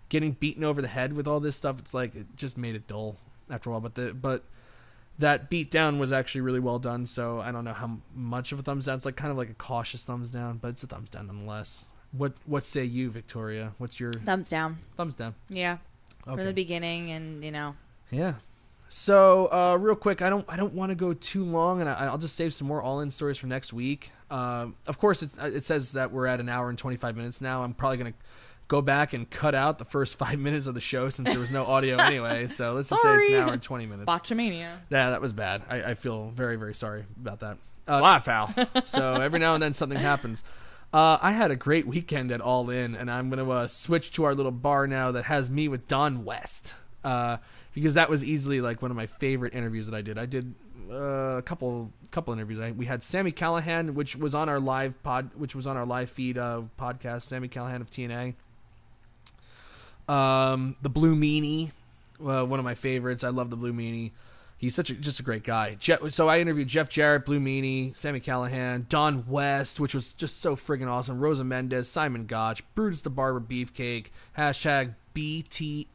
getting beaten over the head with all this stuff. It's like it just made it dull after a while. But that beat down was actually really well done. So I don't know how much of a thumbs down. It's kind of like a cautious thumbs down, but it's a thumbs down nonetheless. What say you, Victoria? What's your thumbs down? Thumbs down. Yeah, okay. From the beginning, and Yeah. So real quick, I don't want to go too long, and I'll just save some more all-in stories for next week. Of course, it says that we're at an hour and 25 minutes now. I'm probably gonna go back and cut out the first 5 minutes of the show since there was no audio anyway. So let's just say it's an hour and 20 minutes. Botchamania. Yeah, that was bad. I feel very, very sorry about that. Laugh, Al. So every now and then something happens. I had a great weekend at All In, and I'm going to switch to our little bar now that has me with Don West, because that was easily like one of my favorite interviews that I did. I did a couple interviews. We had Sami Callihan, which was on our live feed podcast. Sami Callihan of TNA. The Blue Meanie, one of my favorites. I love the Blue Meanie. He's just a great guy. So I interviewed Jeff Jarrett, Blue Meanie, Sami Callihan, Don West, which was just so friggin' awesome. Rosa Mendez, Simon Gotch, Brutus the Barber Beefcake, #BTFBB.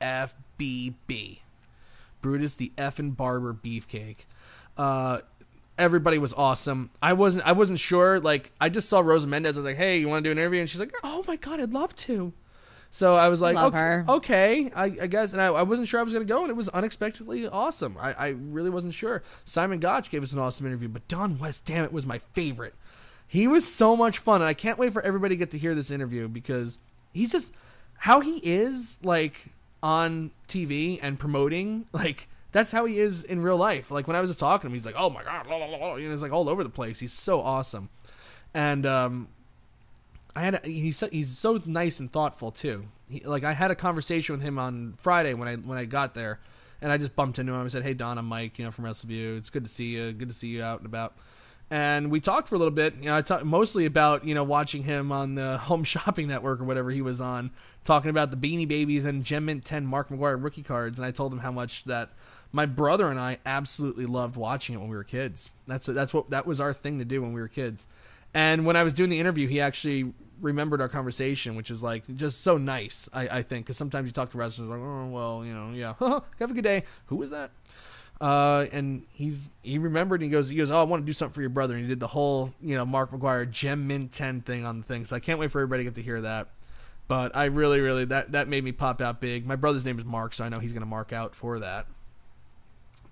Brutus the effing Barber Beefcake. Everybody was awesome. I wasn't sure. Like, I just saw Rosa Mendez. I was like, hey, you want to do an interview? And she's like, oh my God, I'd love to. So I was like, okay, I guess. And I wasn't sure I was going to go, and it was unexpectedly awesome. I really wasn't sure. Simon Gotch gave us an awesome interview, but Don West, damn it, was my favorite. He was so much fun, and I can't wait for everybody to get to hear this interview because he's just, how he is, like, on TV and promoting, like, that's how he is in real life. Like, when I was just talking to him, he's like, oh my God, blah, blah, blah. You know, he's like all over the place. He's so awesome. And, he's so nice and thoughtful too. I had a conversation with him on Friday when I got there, and I just bumped into him. I said, "Hey Don, I'm Mike, from Wrestleview. It's good to see you. Good to see you out and about." And we talked for a little bit. I talked mostly about watching him on the Home Shopping Network or whatever he was on, talking about the Beanie Babies and Gem Mint 10 Mark McGuire rookie cards. And I told him how much that my brother and I absolutely loved watching it when we were kids. That was our thing to do when we were kids. And when I was doing the interview, he actually remembered our conversation, which is like just so nice, I think, because sometimes you talk to wrestlers like, oh well, yeah, have a good day. Who was that? And he remembered, and he goes, oh, I want to do something for your brother, and he did the whole Mark McGuire Gem Mint 10 thing on the thing. So I can't wait for everybody to get to hear that. But I really that made me pop out big. My brother's name is Mark, so I know he's gonna mark out for that.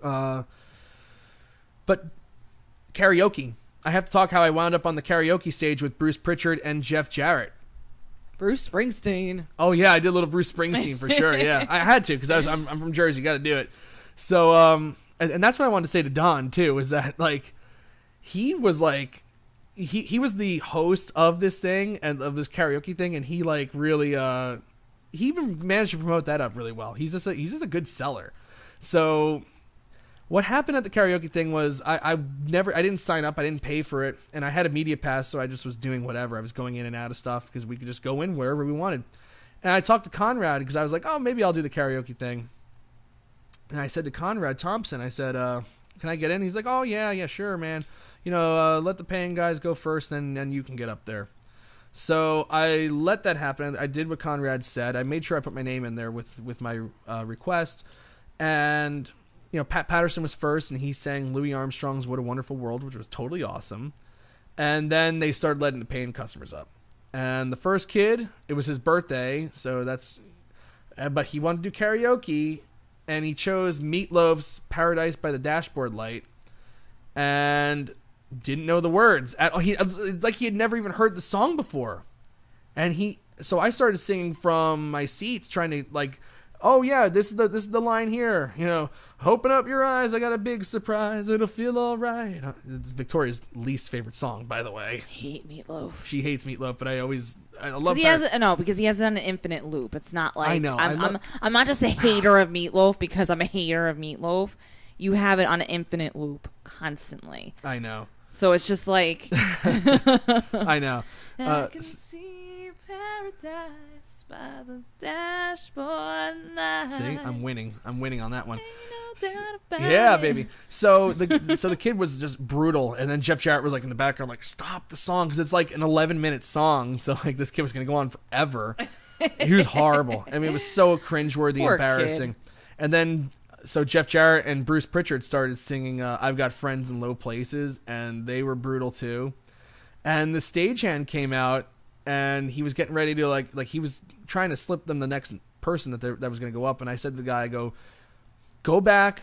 But karaoke. I have to talk how I wound up on the karaoke stage with Bruce Pritchard and Jeff Jarrett. Bruce Springsteen. Oh yeah, I did a little Bruce Springsteen for sure. Yeah, I had to because I'm from Jersey. Got to do it. So and that's what I wanted to say to Don too, is that like he was like he was the host of this thing and of this karaoke thing, and he like really he even managed to promote that up really well. He's just a good seller. So what happened at the karaoke thing was I didn't sign up. I didn't pay for it. And I had a media pass, so I just was doing whatever. I was going in and out of stuff because we could just go in wherever we wanted. And I talked to Conrad because I was like, oh, maybe I'll do the karaoke thing. And I said to Conrad Thompson, I said, can I get in? He's like, oh, yeah, sure, man. Let the paying guys go first, then you can get up there. So I let that happen. I did what Conrad said. I made sure I put my name in there with my request. And Pat Patterson was first, and he sang Louis Armstrong's What a Wonderful World, which was totally awesome. And then they started letting the paying customers up. And the first kid, it was his birthday, so but he wanted to do karaoke, and he chose Meatloaf's Paradise by the Dashboard Light, and didn't know the words at all. He had never even heard the song before. So I started singing from my seats, trying to oh yeah, this is the line here. Open up your eyes, I got a big surprise. It'll feel all right. It's Victoria's least favorite song, by the way. I hate Meatloaf. She hates Meatloaf, but I love. Because he has it on an infinite loop. It's not like I know. I'm not just a hater of Meatloaf because I'm a hater of Meatloaf. You have it on an infinite loop constantly. I know. So it's just like I know. I can see paradise by the dashboard light. See, I'm winning on that one. Ain't no doubt about Yeah, it. baby. So the kid was just brutal, and then Jeff Jarrett was like in the background, like, stop the song, because it's like an 11-minute song. So like this kid was gonna go on forever. He was horrible. I mean, it was so cringeworthy, Poor embarrassing. kid. And then so Jeff Jarrett and Bruce Pritchard started singing "I've Got Friends in Low Places," and they were brutal too. And the stagehand came out and he was getting ready to like he was trying to slip them the next person that was going to go up. And I said to the guy, go back,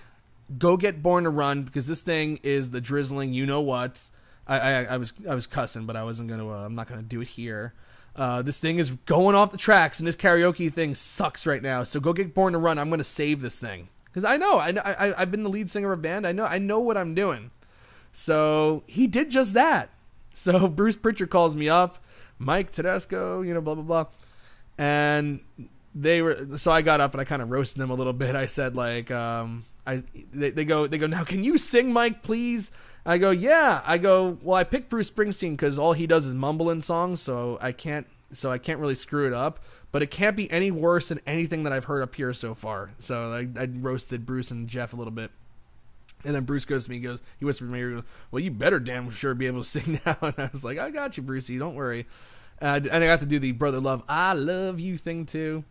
go get Born to Run, because this thing is the drizzling, you know what. I was cussing, but I wasn't going to, I'm not going to do it here. This thing is going off the tracks, and this karaoke thing sucks right now. So go get Born to Run. I'm going to save this thing. Because I've been the lead singer of a band. I know what I'm doing. So he did just that. So Bruce Pritchard calls me up, Mike Tedesco, blah, blah, blah. And so I got up and I kind of roasted them a little bit. I said, like, they go, now can you sing, Mike, please? I go, yeah. I go, well, I picked Bruce Springsteen because all he does is mumble in songs, so I can't really screw it up. But it can't be any worse than anything that I've heard up here so far. So I roasted Bruce and Jeff a little bit. And then Bruce goes to me, he whispers to me, he goes, well, you better damn sure be able to sing now. And I was like, I got you, Brucey, don't worry. And I got to do the Brother Love, I Love You thing too,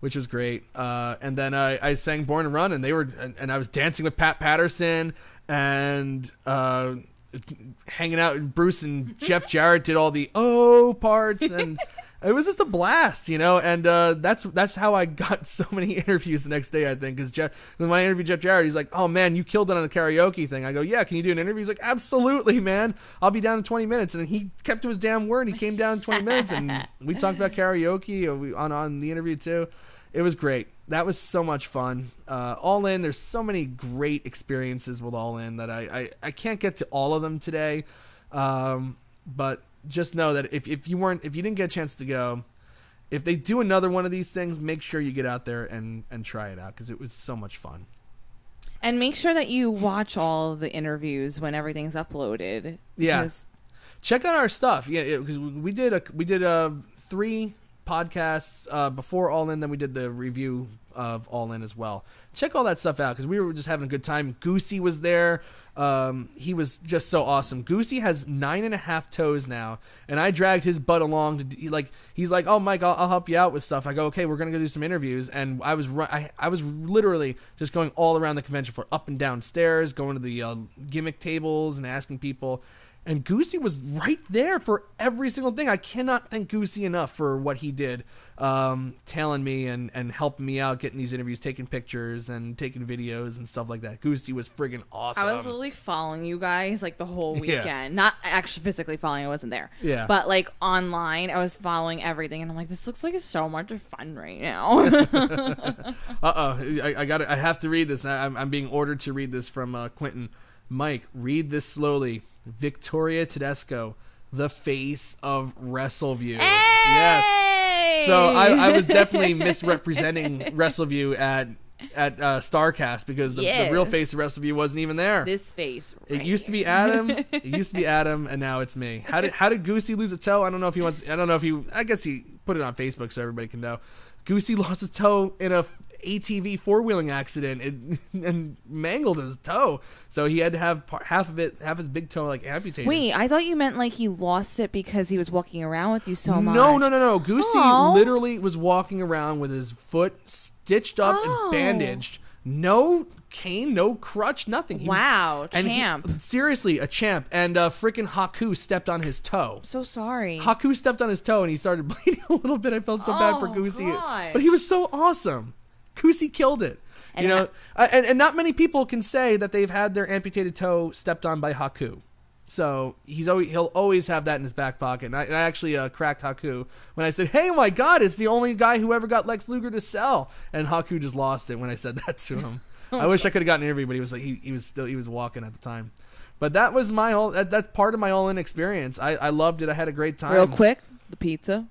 which was great. And then I sang Born to Run, and and I was dancing with Pat Patterson and hanging out. Bruce and Jeff Jarrett did all the parts, and it was just a blast, and that's how I got so many interviews the next day, I think, because when I interviewed Jeff Jarrett, he's like, oh man, you killed it on the karaoke thing. I go, yeah, can you do an interview? He's like, absolutely, man, I'll be down in 20 minutes. And he kept to his damn word. He came down in 20 minutes, and we talked about karaoke on the interview too. It was great. That was so much fun. All In, there's so many great experiences with All In that I can't get to all of them today, but just know that if you didn't get a chance to go, if they do another one of these things, make sure you get out there and try it out, because it was so much fun. And make sure that you watch all of the interviews when everything's uploaded. Yeah, check out our stuff. Yeah, because we did 3 podcasts before All In, then we did the review of All In as well. Check all that stuff out, because we were just having a good time. Goosey was there. He was just so awesome. Goosey has 9.5 toes now, and I dragged his butt along to he's like, oh Mike, I'll help you out with stuff. I go, okay, we're gonna go do some interviews, and I was literally just going all around the convention floor, up and down stairs, going to the gimmick tables and asking people. And Goosey was right there for every single thing. I cannot thank Goosey enough for what he did, tailing me and helping me out, getting these interviews, taking pictures and taking videos and stuff like that. Goosey was friggin' awesome. I was literally following you guys like the whole weekend. Yeah. Not actually physically following, I wasn't there. Yeah. But like online, I was following everything, and I'm like, this looks like it's so much fun right now. I have to read this. I'm being ordered to read this from Quentin. Mike, read this slowly. Victoria Tedesco, the face of Wrestleview. Hey! Yes. So I was definitely misrepresenting Wrestleview at Starcast, because the real face of Wrestleview wasn't even there. This face. Right it used to be Adam. And now it's me. How did Goosey lose a toe? I don't know if he wants. I guess he put it on Facebook so everybody can know. Goosey lost his toe in a ATV four-wheeling accident and mangled his toe, so he had to have half his big toe amputated. Wait, I thought you meant like he lost it because he was walking around with you so much. No. Goosey literally was walking around with his foot stitched up and bandaged. No cane, no crutch, nothing. Champ. Seriously, a champ. And freaking Haku stepped on his toe. So sorry. Haku stepped on his toe and he started bleeding a little bit. I felt so bad for Goosey. Gosh. But he was so awesome. Goosey killed it. And and not many people can say that they've had their amputated toe stepped on by Haku. So he'll always have that in his back pocket. And I actually cracked Haku when I said, "Hey, my God, it's the only guy who ever got Lex Luger to sell." And Haku just lost it when I said that to him. I wish I could have gotten an interview, but he was like he was walking at the time. But that was that's part of my All In experience. I loved it. I had a great time. Real quick, the pizza.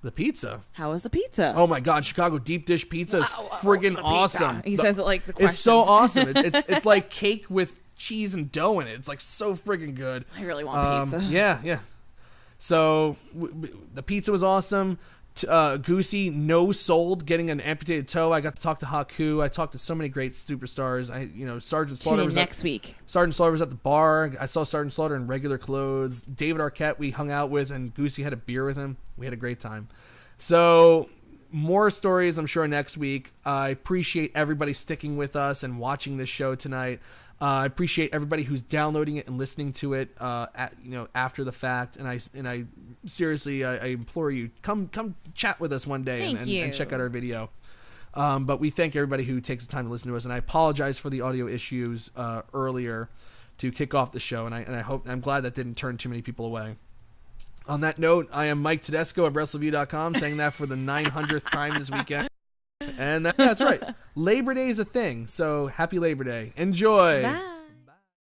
The pizza. How was the pizza? Oh my God, Chicago deep dish pizza is friggin' awesome. He says it like the question. It's so awesome. It's like cake with cheese and dough in it. It's like so friggin' good. I really want pizza. Yeah. So the pizza was awesome. Goosey no-sold getting an amputated toe. I got to talk to Haku. I talked to so many great superstars. Sergeant Slaughter was next week. Sergeant Slaughter was at the bar. I saw Sergeant Slaughter in regular clothes. David Arquette we hung out with, and Goosey had a beer with him. We had a great time. So more stories, I'm sure, next week. I appreciate everybody sticking with us and watching this show tonight. I appreciate everybody who's downloading it and listening to it, after the fact. And I seriously, I implore you, come chat with us one day and check out our video. But we thank everybody who takes the time to listen to us, and I apologize for the audio issues earlier to kick off the show, and I'm glad that didn't turn too many people away. On that note, I am Mike Tedesco of Wrestleview.com, saying that for the 900th time this weekend. And that's right. Labor Day is a thing, so happy Labor Day. Enjoy. Bye.